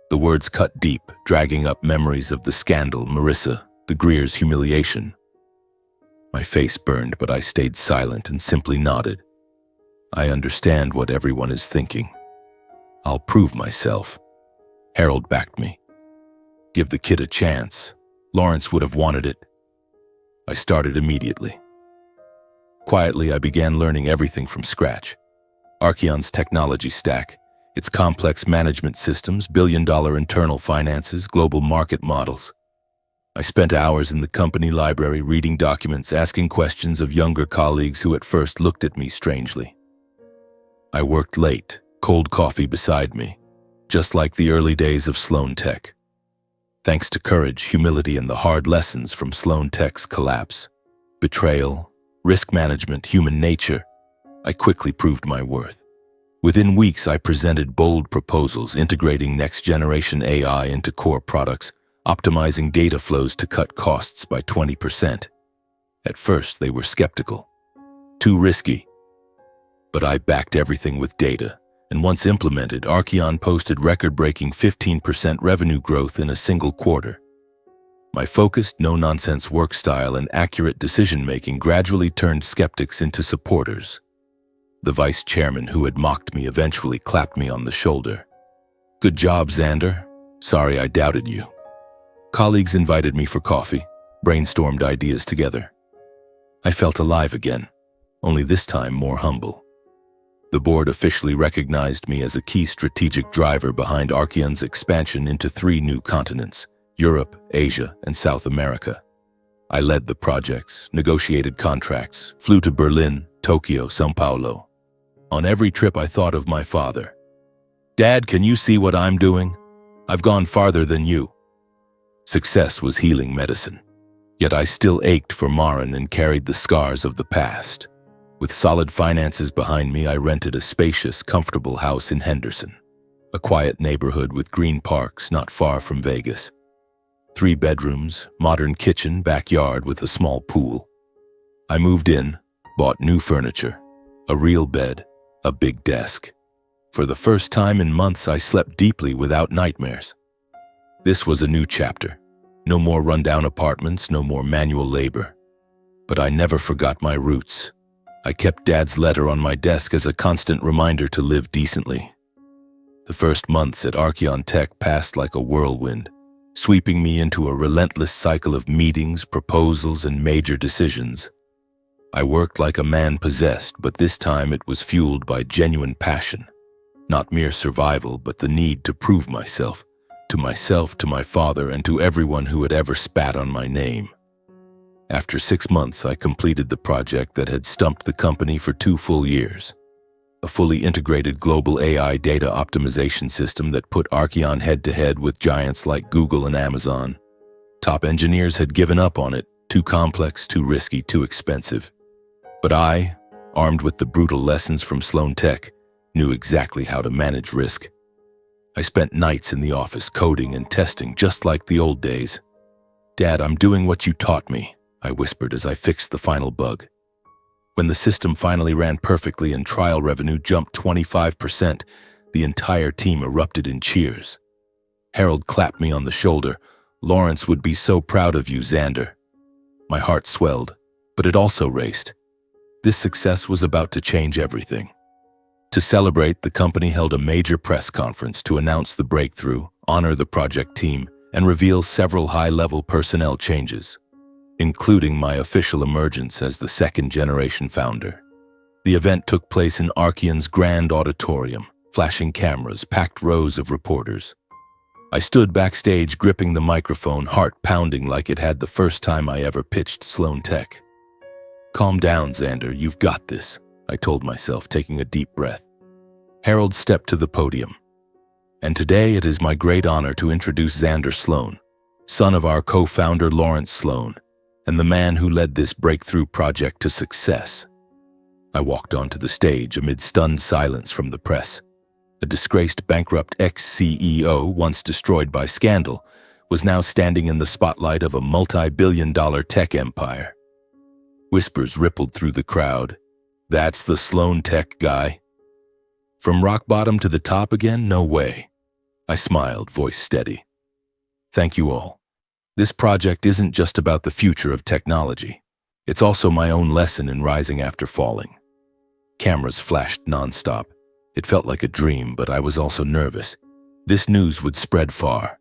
Speaker 1: The words cut deep, dragging up memories of the scandal, Marissa, the Greer's humiliation. My face burned, but I stayed silent and simply nodded. I understand what everyone is thinking. I'll prove myself. Harold backed me. Give the kid a chance. Lawrence would have wanted it. I started immediately. Quietly, I began learning everything from scratch. Archeon's technology stack, its complex management systems, billion-dollar internal finances, global market models. I spent hours in the company library reading documents, asking questions of younger colleagues who at first looked at me strangely. I worked late, cold coffee beside me, just like the early days of Sloan Tech. Thanks to courage, humility, and the hard lessons from Sloan Tech's collapse, betrayal, risk management, human nature, I quickly proved my worth. Within weeks, I presented bold proposals integrating next-generation AI into core products, optimizing data flows to cut costs by 20%. At first, they were skeptical. Too risky. But I backed everything with data, and once implemented, Archeon posted record-breaking 15% revenue growth in a single quarter. My focused, no-nonsense work style and accurate decision-making gradually turned skeptics into supporters. The vice chairman who had mocked me eventually clapped me on the shoulder. Good job, Xander. Sorry I doubted you. Colleagues invited me for coffee, brainstormed ideas together. I felt alive again, only this time more humble. The board officially recognized me as a key strategic driver behind Archeon's expansion into 3 new continents, Europe, Asia, and South America. I led the projects, negotiated contracts, flew to Berlin, Tokyo, São Paulo. On every trip I thought of my father. Dad, can you see what I'm doing? I've gone farther than you. Success was healing medicine. Yet I still ached for Maren and carried the scars of the past. With solid finances behind me, I rented a spacious, comfortable house in Henderson, a quiet neighborhood with green parks not far from Vegas. 3 bedrooms, modern kitchen, backyard with a small pool. I moved in, bought new furniture, a real bed, a big desk. For the first time in months, I slept deeply without nightmares. This was a new chapter. No more rundown apartments, no more manual labor. But I never forgot my roots. I kept Dad's letter on my desk as a constant reminder to live decently. The first months at Archeon Tech passed like a whirlwind, sweeping me into a relentless cycle of meetings, proposals, and major decisions. I worked like a man possessed, but this time it was fueled by genuine passion. Not mere survival, but the need to prove myself, to my father, and to everyone who had ever spat on my name. After 6 months, I completed the project that had stumped the company for 2 full years. A fully integrated global AI data optimization system that put Archeon head-to-head with giants like Google and Amazon. Top engineers had given up on it, too complex, too risky, too expensive. But I, armed with the brutal lessons from Sloan Tech, knew exactly how to manage risk. I spent nights in the office coding and testing just like the old days. "Dad, I'm doing what you taught me," I whispered as I fixed the final bug. When the system finally ran perfectly and trial revenue jumped 25%, the entire team erupted in cheers. Harold clapped me on the shoulder. "Lawrence would be so proud of you, Xander." My heart swelled, but it also raced. This success was about to change everything. To celebrate, the company held a major press conference to announce the breakthrough, honor the project team, and reveal several high-level personnel changes, including my official emergence as the second-generation founder. The event took place in Archeon's grand auditorium, flashing cameras, packed rows of reporters. I stood backstage gripping the microphone, heart pounding like it had the first time I ever pitched Sloan Tech. "Calm down, Xander, you've got this," I told myself, taking a deep breath. Harold stepped to the podium. "And today it is my great honor to introduce Xander Sloan, son of our co-founder Lawrence Sloan, and the man who led this breakthrough project to success." I walked onto the stage amid stunned silence from the press. A disgraced, bankrupt ex-CEO, once destroyed by scandal, was now standing in the spotlight of a multi-billion-dollar tech empire. Whispers rippled through the crowd. "That's the Sloan Tech guy." From rock bottom to the top again? No way. I smiled, voice steady. "Thank you all. This project isn't just about the future of technology. It's also my own lesson in rising after falling." Cameras flashed nonstop. It felt like a dream, but I was also nervous. This news would spread far.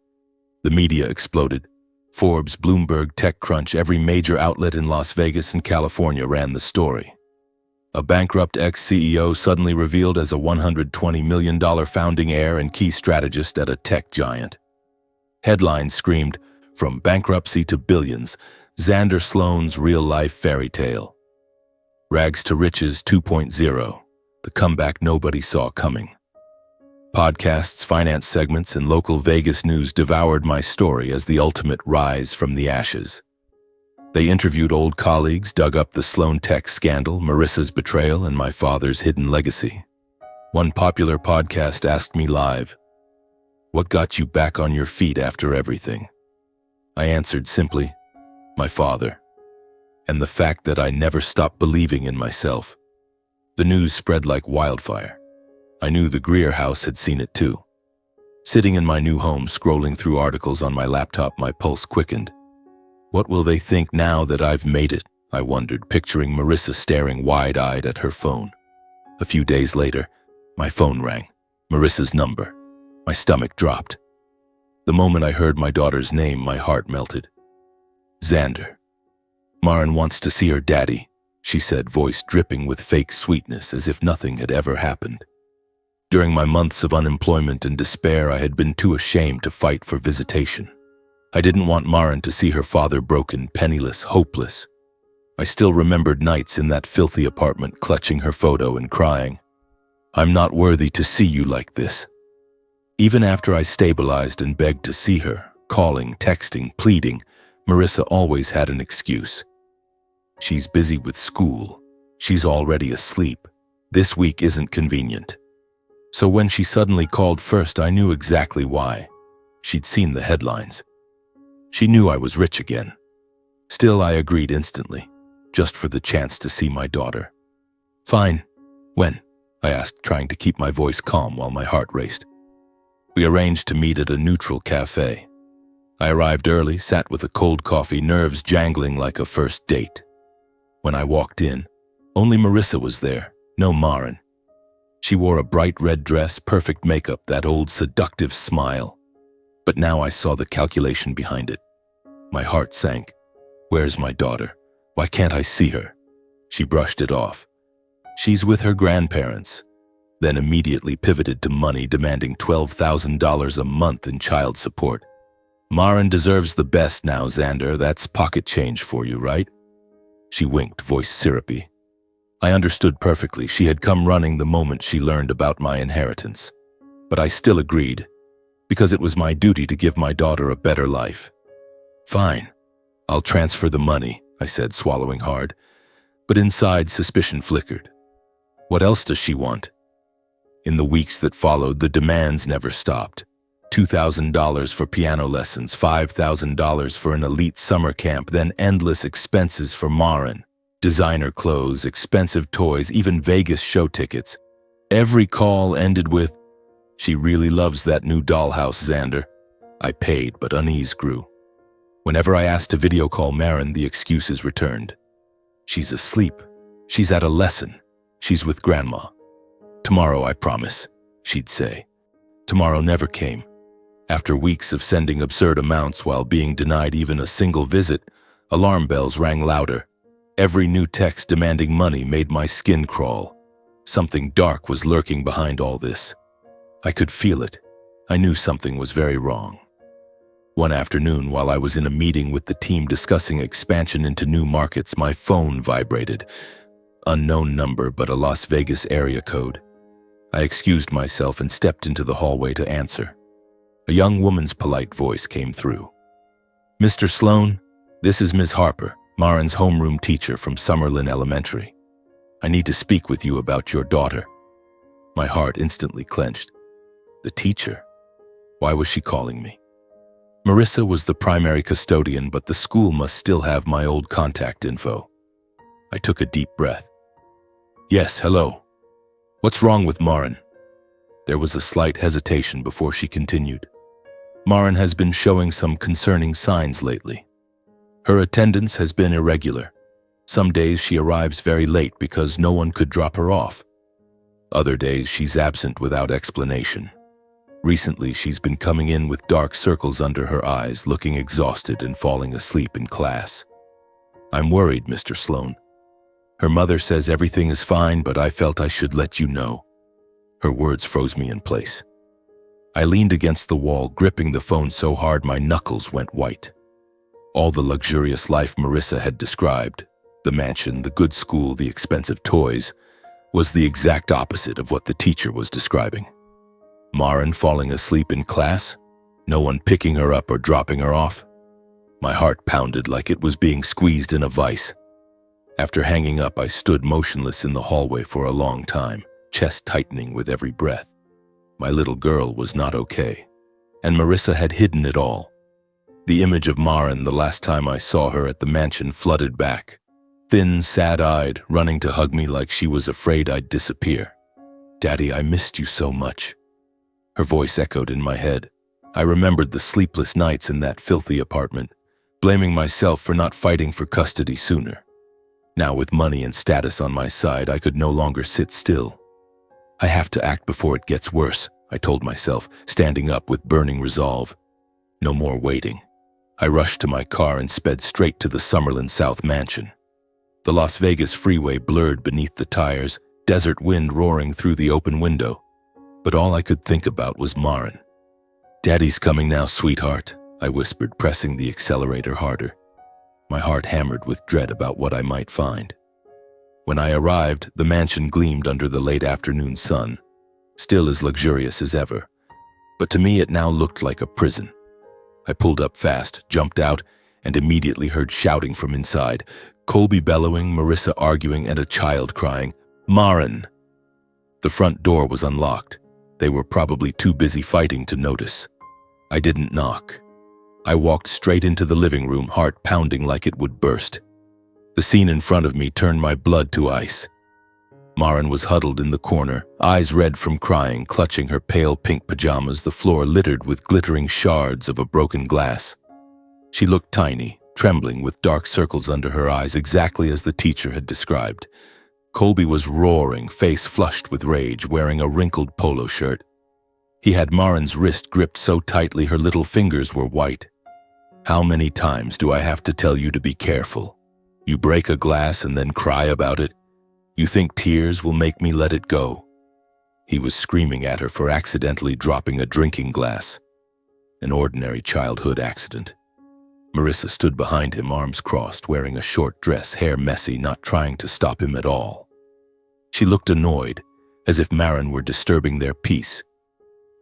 Speaker 1: The media exploded. Forbes, Bloomberg, TechCrunch, every major outlet in Las Vegas and California ran the story. A bankrupt ex-CEO suddenly revealed as a $120 million founding heir and key strategist at a tech giant. Headlines screamed, "From bankruptcy to billions, Xander Sloan's real-life fairy tale. Rags to riches 2.0, the comeback nobody saw coming." Podcasts, finance segments, and local Vegas news devoured my story as the ultimate rise from the ashes. They interviewed old colleagues, dug up the Sloan Tech scandal, Marissa's betrayal, and my father's hidden legacy. One popular podcast asked me live, "What got you back on your feet after everything?" I answered simply, "My father, and the fact that I never stopped believing in myself." The news spread like wildfire. I knew the Greer house had seen it too. Sitting in my new home, scrolling through articles on my laptop, my pulse quickened. What will they think now that I've made it? I wondered, picturing Marissa staring wide-eyed at her phone. A few days later, my phone rang. Marissa's number. My stomach dropped. The moment I heard my daughter's name, my heart melted. "Xander. Maren wants to see her daddy," she said, voice dripping with fake sweetness as if nothing had ever happened. During my months of unemployment and despair, I had been too ashamed to fight for visitation. I didn't want Maren to see her father broken, penniless, hopeless. I still remembered nights in that filthy apartment, clutching her photo and crying, "I'm not worthy to see you like this." Even after I stabilized and begged to see her, calling, texting, pleading, Marissa always had an excuse. "She's busy with school. She's already asleep. This week isn't convenient. So when she suddenly called first, I knew exactly why. She'd seen the headlines. She knew I was rich again. Still, I agreed instantly, just for the chance to see my daughter. Fine. When? I asked, trying to keep my voice calm while my heart raced. We arranged to meet at a neutral cafe. I arrived early, sat with a cold coffee, nerves jangling like a first date. When I walked in, only Marissa was there, no Maren. She wore a bright red dress, perfect makeup, that old seductive smile. But now I saw the calculation behind it. My heart sank. Where's my daughter? Why can't I see her? She brushed it off. She's with her grandparents. Then immediately pivoted to money, demanding $12,000 a month in child support. Maren deserves the best now, Xander. That's pocket change for you, right? She winked, voice syrupy. I understood perfectly. She had come running the moment she learned about my inheritance. But I still agreed, because it was my duty to give my daughter a better life. Fine. I'll transfer the money, I said, swallowing hard. But inside, suspicion flickered. What else does she want? In the weeks that followed, the demands never stopped. $2,000 for piano lessons, $5,000 for an elite summer camp, then endless expenses for Maren. Designer clothes, expensive toys, even Vegas show tickets. Every call ended with, "She really loves that new dollhouse, Xander." I paid, but unease grew. Whenever I asked to video call Maren, the excuses returned. She's asleep. She's at a lesson. She's with Grandma. Tomorrow, I promise, she'd say. Tomorrow never came. After weeks of sending absurd amounts while being denied even a single visit, alarm bells rang louder. Every new text demanding money made my skin crawl. Something dark was lurking behind all this. I could feel it. I knew something was very wrong. One afternoon, while I was in a meeting with the team discussing expansion into new markets, my phone vibrated. Unknown number, but a Las Vegas area code. I excused myself and stepped into the hallway to answer. A young woman's polite voice came through. "Mr. Sloan, this is Ms. Harper, Maren's homeroom teacher from Summerlin Elementary. I need to speak with you about your daughter." My heart instantly clenched. The teacher? Why was she calling me? Marissa was the primary custodian, but the school must still have my old contact info. I took a deep breath. "Yes, hello. What's wrong with Maren?" There was a slight hesitation before she continued. "Maren has been showing some concerning signs lately. Her attendance has been irregular. Some days she arrives very late because no one could drop her off. Other days she's absent without explanation. Recently, she's been coming in with dark circles under her eyes, looking exhausted and falling asleep in class. I'm worried, Mr. Sloan. Her mother says everything is fine, but I felt I should let you know." Her words froze me in place. I leaned against the wall, gripping the phone so hard my knuckles went white. All the luxurious life Marissa had described, the mansion, the good school, the expensive toys, was the exact opposite of what the teacher was describing. Maren falling asleep in class, no one picking her up or dropping her off. My heart pounded like it was being squeezed in a vice. After hanging up, I stood motionless in the hallway for a long time, chest tightening with every breath. My little girl was not okay, and Marissa had hidden it all. The image of Maren the last time I saw her at the mansion flooded back, thin, sad-eyed, running to hug me like she was afraid I'd disappear. "Daddy, I missed you so much." Her voice echoed in my head. I remembered the sleepless nights in that filthy apartment, blaming myself for not fighting for custody sooner. Now, with money and status on my side, I could no longer sit still. I have to act before it gets worse, I told myself, standing up with burning resolve. No more waiting. I rushed to my car and sped straight to the Summerlin South mansion. The Las Vegas freeway blurred beneath the tires, desert wind roaring through the open window. But all I could think about was Maren. "Daddy's coming now, sweetheart," I whispered, pressing the accelerator harder. My heart hammered with dread about what I might find. When I arrived, the mansion gleamed under the late afternoon sun, still as luxurious as ever. But to me it now looked like a prison. I pulled up fast, jumped out, and immediately heard shouting from inside. Colby bellowing, Marissa arguing, and a child crying, "Maren!" The front door was unlocked. They were probably too busy fighting to notice. I didn't knock. I walked straight into the living room, heart pounding like it would burst. The scene in front of me turned my blood to ice. Maren was huddled in the corner, eyes red from crying, clutching her pale pink pajamas, the floor littered with glittering shards of a broken glass. She looked tiny, trembling with dark circles under her eyes, exactly as the teacher had described. Colby was roaring, face flushed with rage, wearing a wrinkled polo shirt. He had Maren's wrist gripped so tightly her little fingers were white. "How many times do I have to tell you to be careful? You break a glass and then cry about it? You think tears will make me let it go?" He was screaming at her for accidentally dropping a drinking glass. An ordinary childhood accident. Marissa stood behind him, arms crossed, wearing a short dress, hair messy, not trying to stop him at all. She looked annoyed, as if Maren were disturbing their peace.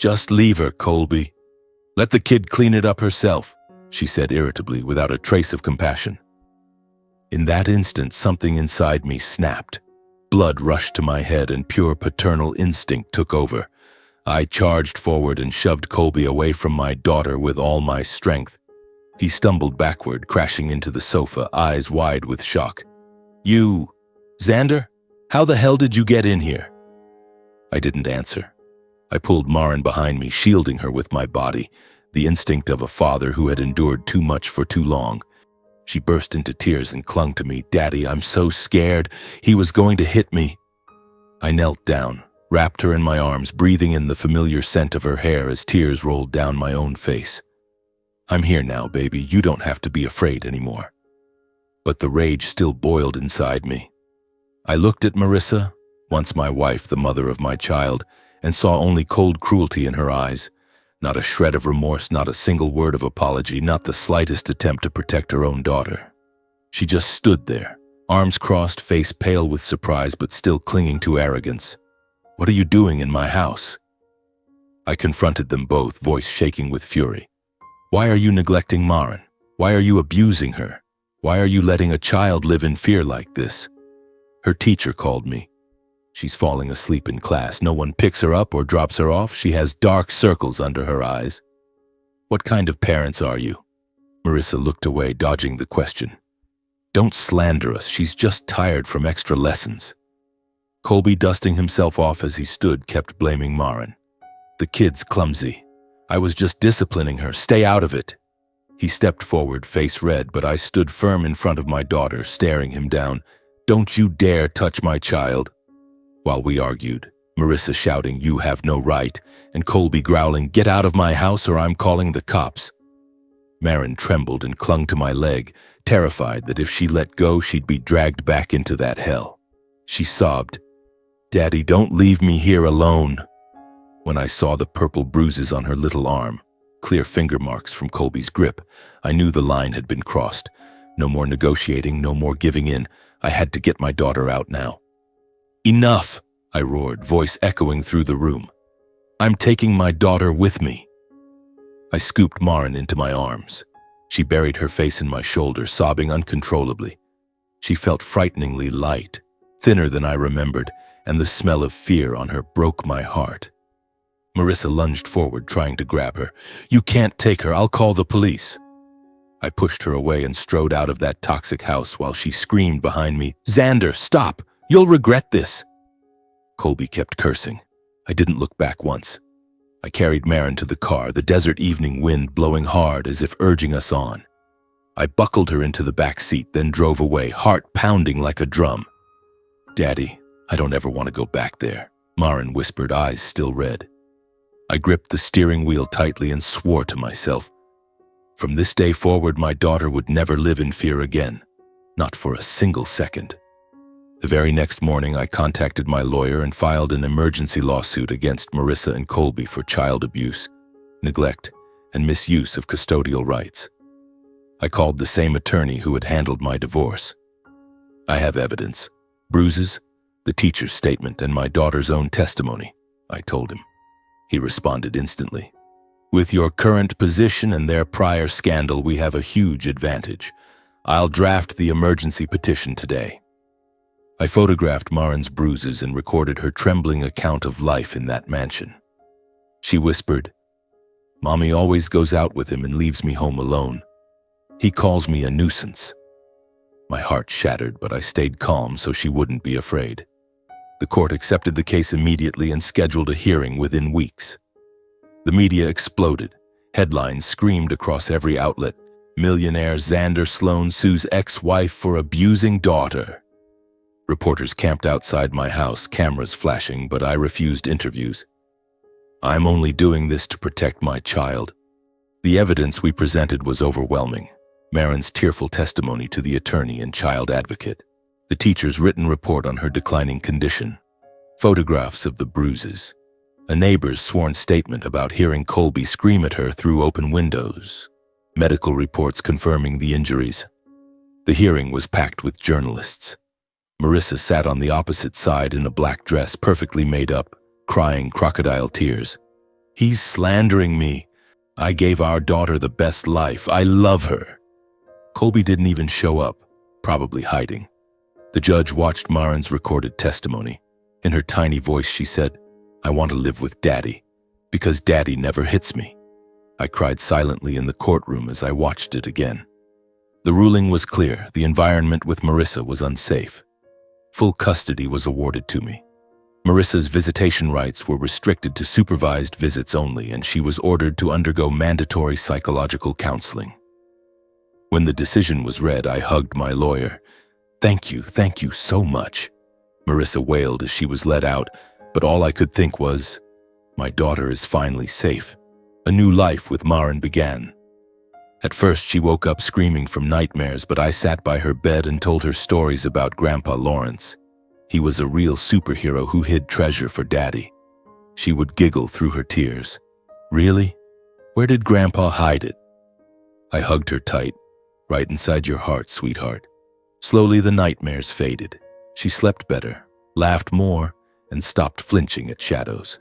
Speaker 1: "Just leave her, Colby. Let the kid clean it up herself," she said irritably, without a trace of compassion. In that instant, something inside me snapped. Blood rushed to my head and pure paternal instinct took over. I charged forward and shoved Colby away from my daughter with all my strength. He stumbled backward, crashing into the sofa, eyes wide with shock. "You, Xander? How the hell did you get in here?" I didn't answer. I pulled Maren behind me, shielding her with my body, the instinct of a father who had endured too much for too long. She burst into tears and clung to me. "Daddy, I'm so scared. He was going to hit me." I knelt down, wrapped her in my arms, breathing in the familiar scent of her hair as tears rolled down my own face. "I'm here now, baby. You don't have to be afraid anymore." But the rage still boiled inside me. I looked at Marissa, once my wife, the mother of my child, and saw only cold cruelty in her eyes. Not a shred of remorse, not a single word of apology, not the slightest attempt to protect her own daughter. She just stood there, arms crossed, face pale with surprise, but still clinging to arrogance. "What are you doing in my house?" I confronted them both, voice shaking with fury. "Why are you neglecting Maren? Why are you abusing her? Why are you letting a child live in fear like this?" Her teacher called me. "She's falling asleep in class. No one picks her up or drops her off. She has dark circles under her eyes." "What kind of parents are you?" Marissa looked away, dodging the question. "Don't slander us. She's just tired from extra lessons." Colby, dusting himself off as he stood, kept blaming Maren. "The kid's clumsy. I was just disciplining her. Stay out of it." He stepped forward, face red, but I stood firm in front of my daughter, staring him down. "Don't you dare touch my child." While we argued, Marissa shouting, "You have no right," and Colby growling, "Get out of my house or I'm calling the cops." Maren trembled and clung to my leg, terrified that if she let go, she'd be dragged back into that hell. She sobbed, "Daddy, don't leave me here alone." When I saw the purple bruises on her little arm, clear finger marks from Colby's grip, I knew the line had been crossed. No more negotiating, no more giving in. I had to get my daughter out now. "Enough!" I roared, voice echoing through the room. "I'm taking my daughter with me." I scooped Maren into my arms. She buried her face in my shoulder, sobbing uncontrollably. She felt frighteningly light, thinner than I remembered, and the smell of fear on her broke my heart. Marissa lunged forward, trying to grab her. "You can't take her. I'll call the police." I pushed her away and strode out of that toxic house while she screamed behind me, "Xander, stop! You'll regret this." Colby kept cursing. I didn't look back once. I carried Maren to the car, the desert evening wind blowing hard as if urging us on. I buckled her into the back seat, then drove away, heart pounding like a drum. "Daddy, I don't ever want to go back there," Maren whispered, eyes still red. I gripped the steering wheel tightly and swore to myself. From this day forward, my daughter would never live in fear again, not for a single second. The very next morning, I contacted my lawyer and filed an emergency lawsuit against Marissa and Colby for child abuse, neglect, and misuse of custodial rights. I called the same attorney who had handled my divorce. "I have evidence, bruises, the teacher's statement, and my daughter's own testimony," I told him. He responded instantly. With your current position and their prior scandal, we have a huge advantage. I'll draft the emergency petition today." I photographed Marin's bruises and recorded her trembling account of life in that mansion. She whispered, "Mommy always goes out with him and leaves me home alone. He calls me a nuisance." My heart shattered, but I stayed calm so she wouldn't be afraid. The court accepted the case immediately and scheduled a hearing within weeks. The media exploded. Headlines screamed across every outlet. "Millionaire Xander Sloan sues ex-wife for abusing daughter." Reporters camped outside my house, cameras flashing, but I refused interviews. "I'm only doing this to protect my child." The evidence we presented was overwhelming. Marin's tearful testimony to the attorney and child advocate, the teacher's written report on her declining condition, photographs of the bruises, a neighbor's sworn statement about hearing Colby scream at her through open windows, medical reports confirming the injuries. The hearing was packed with journalists. Marissa sat on the opposite side in a black dress perfectly made up, crying crocodile tears. "He's slandering me. I gave our daughter the best life. I love her." Colby didn't even show up, probably hiding. The judge watched Marin's recorded testimony. In her tiny voice, she said, "I want to live with Daddy, because Daddy never hits me." I cried silently in the courtroom as I watched it again. The ruling was clear. The environment with Marissa was unsafe. Full custody was awarded to me. Marissa's visitation rights were restricted to supervised visits only, and she was ordered to undergo mandatory psychological counseling. When the decision was read, I hugged my lawyer. Thank you so much," Marissa wailed as she was let out, but all I could think was, my daughter is finally safe. A new life with Marin began. At first, she woke up screaming from nightmares, but I sat by her bed and told her stories about Grandpa Lawrence. He was a real superhero who hid treasure for Daddy. She would giggle through her tears. "Really? Where did Grandpa hide it?" I hugged her tight. "Right inside your heart, sweetheart." Slowly the nightmares faded. She slept better, laughed more, and stopped flinching at shadows.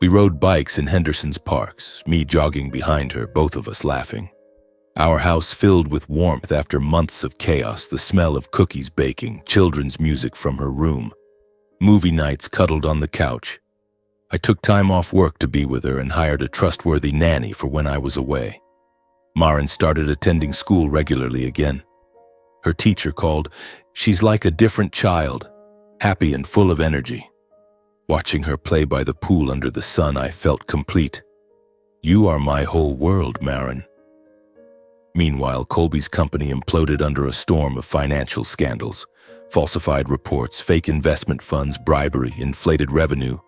Speaker 1: We rode bikes in Henderson's parks, me jogging behind her, both of us laughing. Our house filled with warmth after months of chaos, the smell of cookies baking, children's music from her room. Movie nights cuddled on the couch. I took time off work to be with her and hired a trustworthy nanny for when I was away. Marin started attending school regularly again. Her teacher called, "She's like a different child, happy and full of energy." Watching her play by the pool under the sun, I felt complete. "You are my whole world, Marin." Meanwhile, Colby's company imploded under a storm of financial scandals, falsified reports, fake investment funds, bribery, inflated revenue.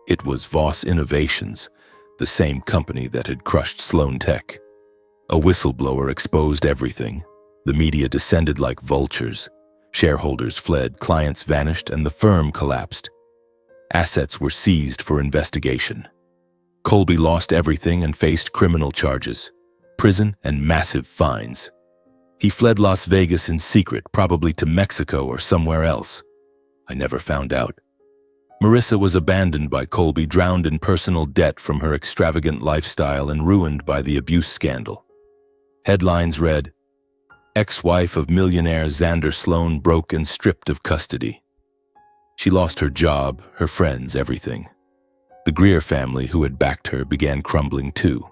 Speaker 1: It was Voss Innovations, the same company that had crushed Sloan Tech. A whistleblower exposed everything. The media descended like vultures. Shareholders fled, clients vanished, and the firm collapsed. Assets were seized for investigation. Colby lost everything and faced criminal charges, prison and massive fines. He fled Las Vegas in secret, probably to Mexico or somewhere else. I never found out. Marissa was abandoned by Colby, drowned in personal debt from her extravagant lifestyle and ruined by the abuse scandal. Headlines read, "Ex-wife of millionaire Xander Sloan broke and stripped of custody." She lost her job, her friends, everything. The Greer family, who had backed her, began crumbling too.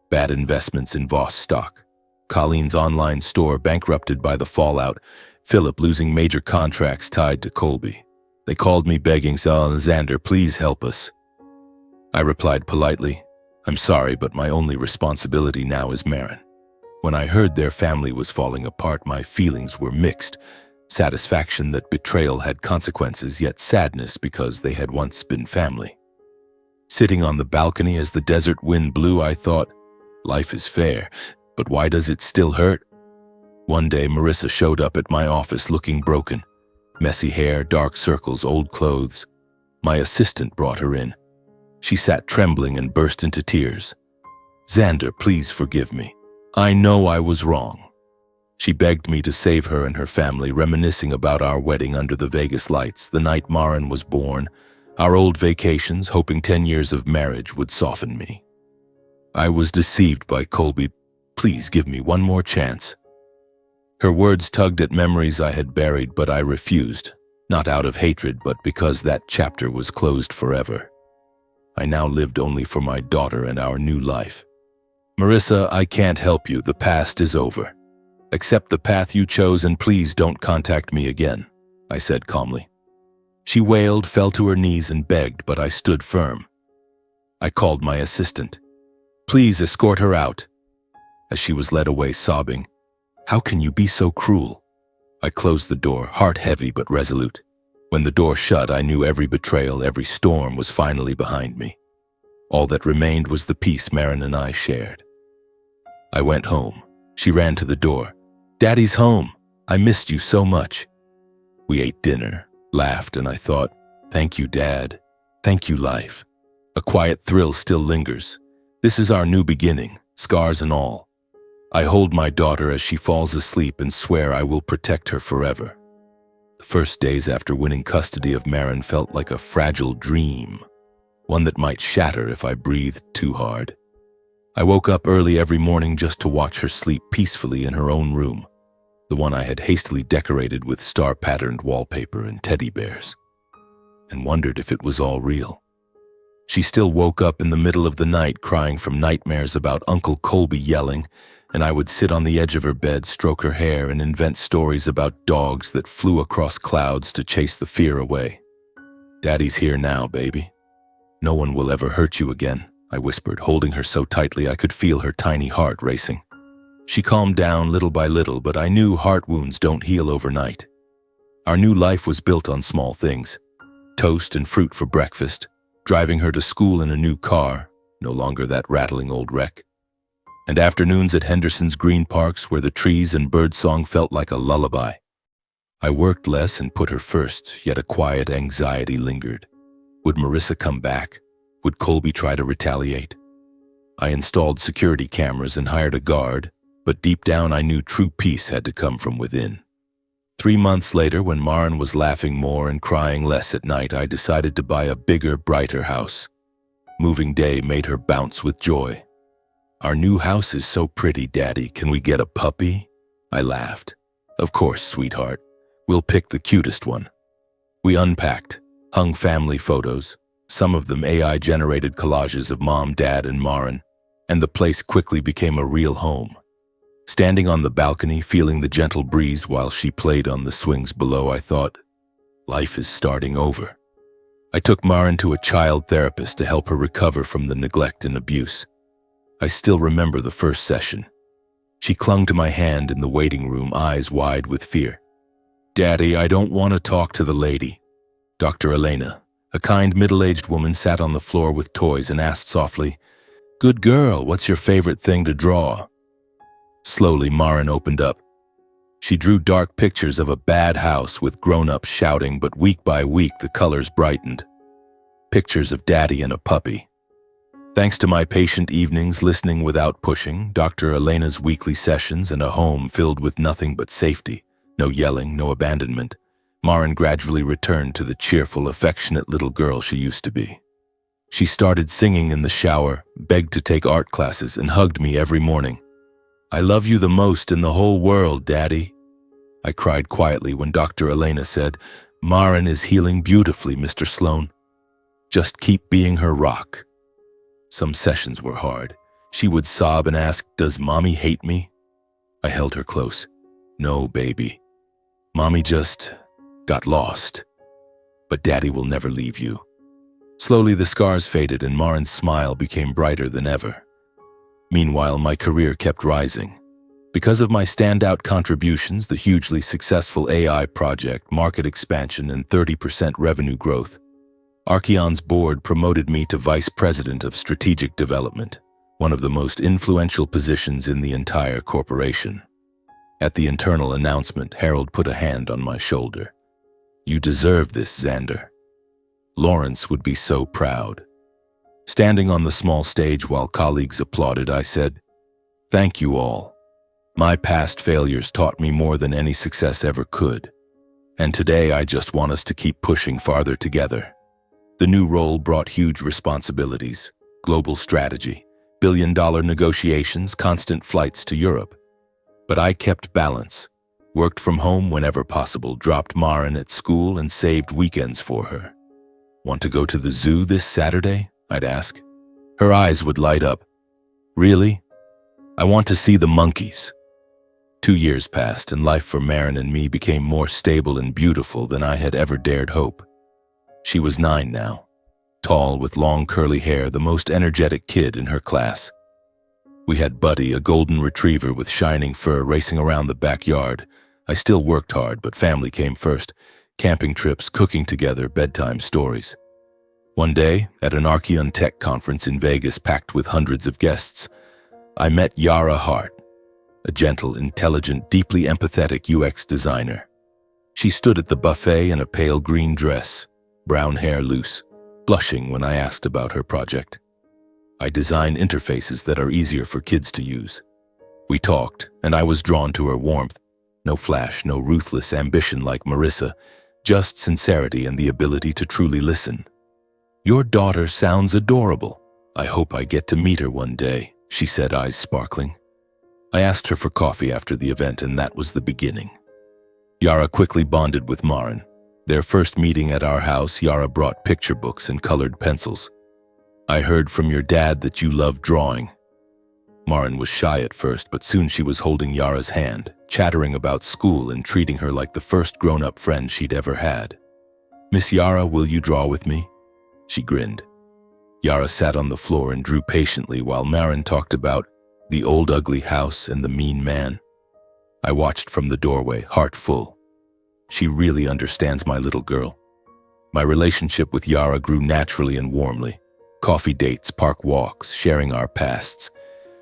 Speaker 1: Bad investments in Voss stock. Colleen's online store bankrupted by the fallout. Philip losing major contracts tied to Colby. They called me begging, "Xander, please help us." I replied politely, "I'm sorry, but my only responsibility now is Marin." When I heard their family was falling apart, my feelings were mixed. Satisfaction that betrayal had consequences, yet sadness because they had once been family. Sitting on the balcony as the desert wind blew, I thought, life is fair, but why does it still hurt? One day, Marissa showed up at my office looking broken. Messy hair, dark circles, old clothes. My assistant brought her in. She sat trembling and burst into tears. "Xander, please forgive me. I know I was wrong." She begged me to save her and her family, reminiscing about our wedding under the Vegas lights, the night Marin was born, our old vacations, hoping 10 years of marriage would soften me. I was deceived by Colby. Please give me one more chance." Her words tugged at memories I had buried, but I refused, not out of hatred, but because that chapter was closed forever. I now lived only for my daughter and our new life. "Marissa, I can't help you. The past is over. Accept the path you chose and please don't contact me again," I said calmly. She wailed, fell to her knees and begged, but I stood firm. I called my assistant. "Please escort her out." As she was led away sobbing, "How can you be so cruel?" I closed the door, heart heavy but resolute. When the door shut, I knew every betrayal, every storm was finally behind me. All that remained was the peace Marin and I shared. I went home. She ran to the door. "Daddy's home. I missed you so much." We ate dinner, laughed, and I thought, "Thank you, Dad. Thank you, life." A quiet thrill still lingers. This is our new beginning, scars and all. I hold my daughter as she falls asleep and swear I will protect her forever. The first days after winning custody of Marin felt like a fragile dream, one that might shatter if I breathed too hard. I woke up early every morning just to watch her sleep peacefully in her own room, the one I had hastily decorated with star-patterned wallpaper and teddy bears, and wondered if it was all real. She still woke up in the middle of the night crying from nightmares about Uncle Colby yelling, and I would sit on the edge of her bed, stroke her hair, and invent stories about dogs that flew across clouds to chase the fear away. "Daddy's here now, baby. No one will ever hurt you again," I whispered, holding her so tightly I could feel her tiny heart racing. She calmed down little by little, but I knew heart wounds don't heal overnight. Our new life was built on small things: toast and fruit for breakfast, driving her to school in a new car, no longer that rattling old wreck, and afternoons at Henderson's green parks where the trees and birdsong felt like a lullaby. I worked less and put her first, yet a quiet anxiety lingered. Would Marissa come back? Would Colby try to retaliate? I installed security cameras and hired a guard, but deep down I knew true peace had to come from within. 3 months later, when Marin was laughing more and crying less at night, I decided to buy a bigger, brighter house. Moving day made her bounce with joy. "Our new house is so pretty, Daddy. Can we get a puppy?" I laughed. "Of course, sweetheart. We'll pick the cutest one." We unpacked, hung family photos, some of them AI-generated collages of Mom, Dad, and Marin, and the place quickly became a real home. Standing on the balcony, feeling the gentle breeze while she played on the swings below, I thought, life is starting over. I took Marin to a child therapist to help her recover from the neglect and abuse. I still remember the first session. She clung to my hand in the waiting room, eyes wide with fear. "Daddy, I don't want to talk to the lady." Dr. Elena, a kind middle-aged woman, sat on the floor with toys and asked softly, "Good girl, what's your favorite thing to draw?" Slowly, Marin opened up. She drew dark pictures of a bad house with grown-ups shouting, but week by week the colors brightened. Pictures of Daddy and a puppy. Thanks to my patient evenings, listening without pushing, Dr. Elena's weekly sessions, and a home filled with nothing but safety, no yelling, no abandonment, Marin gradually returned to the cheerful, affectionate little girl she used to be. She started singing in the shower, begged to take art classes, and hugged me every morning. "I love you the most in the whole world, Daddy." I cried quietly when Dr. Elena said, "Marin is healing beautifully, Mr. Sloan. Just keep being her rock." Some sessions were hard. She would sob and ask, "Does Mommy hate me?" I held her close. "No, baby. Mommy just got lost. But Daddy will never leave you." Slowly the scars faded and Marin's smile became brighter than ever. Meanwhile, my career kept rising. Because of my standout contributions, the hugely successful AI project, market expansion, and 30% revenue growth, Archeon's board promoted me to Vice President of Strategic Development, one of the most influential positions in the entire corporation. At the internal announcement, Harold put a hand on my shoulder. "You deserve this, Xander. Lawrence would be so proud." Standing on the small stage while colleagues applauded, I said, "Thank you all. My past failures taught me more than any success ever could. And today I just want us to keep pushing farther together." The new role brought huge responsibilities: global strategy, billion-dollar negotiations, constant flights to Europe. But I kept balance, worked from home whenever possible, dropped Maren at school, and saved weekends for her. "Want to go to the zoo this Saturday?" I'd ask. Her eyes would light up. "Really? I want to see the monkeys." 2 years passed, and life for Maren and me became more stable and beautiful than I had ever dared hope. She was 9 now, tall with long curly hair, the most energetic kid in her class. We had Buddy, a golden retriever with shining fur, racing around the backyard. I still worked hard, but family came first. Camping trips, cooking together, bedtime stories. One day, at an Archeon Tech conference in Vegas packed with hundreds of guests, I met Yara Hart, a gentle, intelligent, deeply empathetic UX designer. She stood at the buffet in a pale green dress, brown hair loose, blushing when I asked about her project. I design interfaces that are easier for kids to use. We talked, and I was drawn to her warmth. No flash, no ruthless ambition like Marissa, just sincerity and the ability to truly listen. "Your daughter sounds adorable. I hope I get to meet her one day," she said, eyes sparkling. I asked her for coffee after the event, and that was the beginning. Yara quickly bonded with Maren. Their first meeting at our house, Yara brought picture books and colored pencils. "I heard from your dad that you love drawing." Maren was shy at first, but soon she was holding Yara's hand, chattering about school and treating her like the first grown-up friend she'd ever had. "Miss Yara, will you draw with me?" She grinned. Yara sat on the floor and drew patiently while Maren talked about the old ugly house and the mean man. I watched from the doorway, heart full. She really understands my little girl. My relationship with Yara grew naturally and warmly. Coffee dates, park walks, sharing our pasts.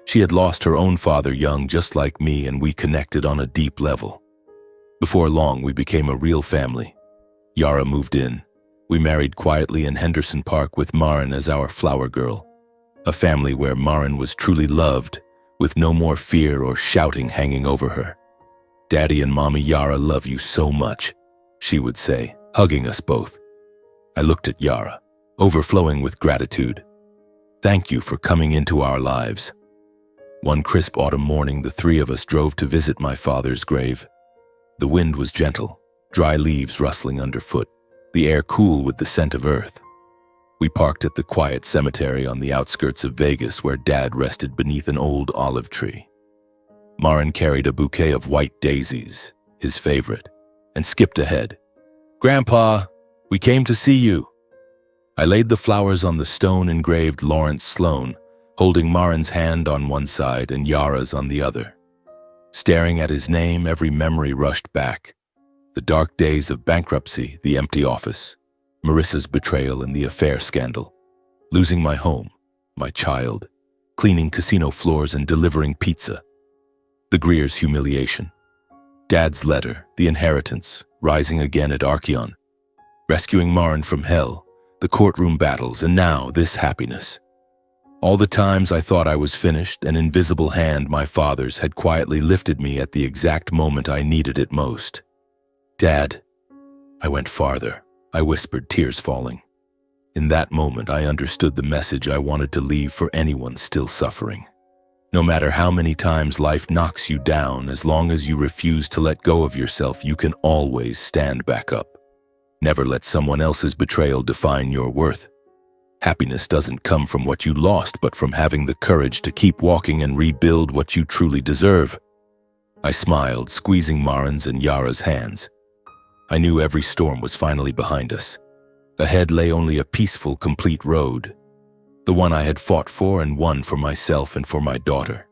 Speaker 1: She had lost her own father young, just like me, and we connected on a deep level. Before long, we became a real family. Yara moved in. We married quietly in Henderson Park with Maren as our flower girl. A family where Maren was truly loved, with no more fear or shouting hanging over her. "Daddy and Mommy Yara love you so much," she would say, hugging us both. I looked at Yara, overflowing with gratitude. "Thank you for coming into our lives." One crisp autumn morning, the three of us drove to visit my father's grave. The wind was gentle, dry leaves rustling underfoot, the air cool with the scent of earth. We parked at the quiet cemetery on the outskirts of Vegas where Dad rested beneath an old olive tree. Maren carried a bouquet of white daisies, his favorite, and skipped ahead. "Grandpa, we came to see you." I laid the flowers on the stone-engraved Lawrence Sloan, holding Maren's hand on one side and Yara's on the other. Staring at his name, every memory rushed back. The dark days of bankruptcy, the empty office, Marissa's betrayal and the affair scandal, losing my home, my child, cleaning casino floors and delivering pizza, the Greer's humiliation, Dad's letter, the inheritance, rising again at Archeon, rescuing Maren from hell, the courtroom battles, and now this happiness. All the times I thought I was finished, an invisible hand, my father's, had quietly lifted me at the exact moment I needed it most. "Dad." I went farther. I whispered, tears falling. In that moment, I understood the message I wanted to leave for anyone still suffering. No matter how many times life knocks you down, as long as you refuse to let go of yourself, you can always stand back up. Never let someone else's betrayal define your worth. Happiness doesn't come from what you lost, but from having the courage to keep walking and rebuild what you truly deserve. I smiled, squeezing Maren's and Yara's hands. I knew every storm was finally behind us. Ahead lay only a peaceful, complete road, the one I had fought for and won for myself and for my daughter.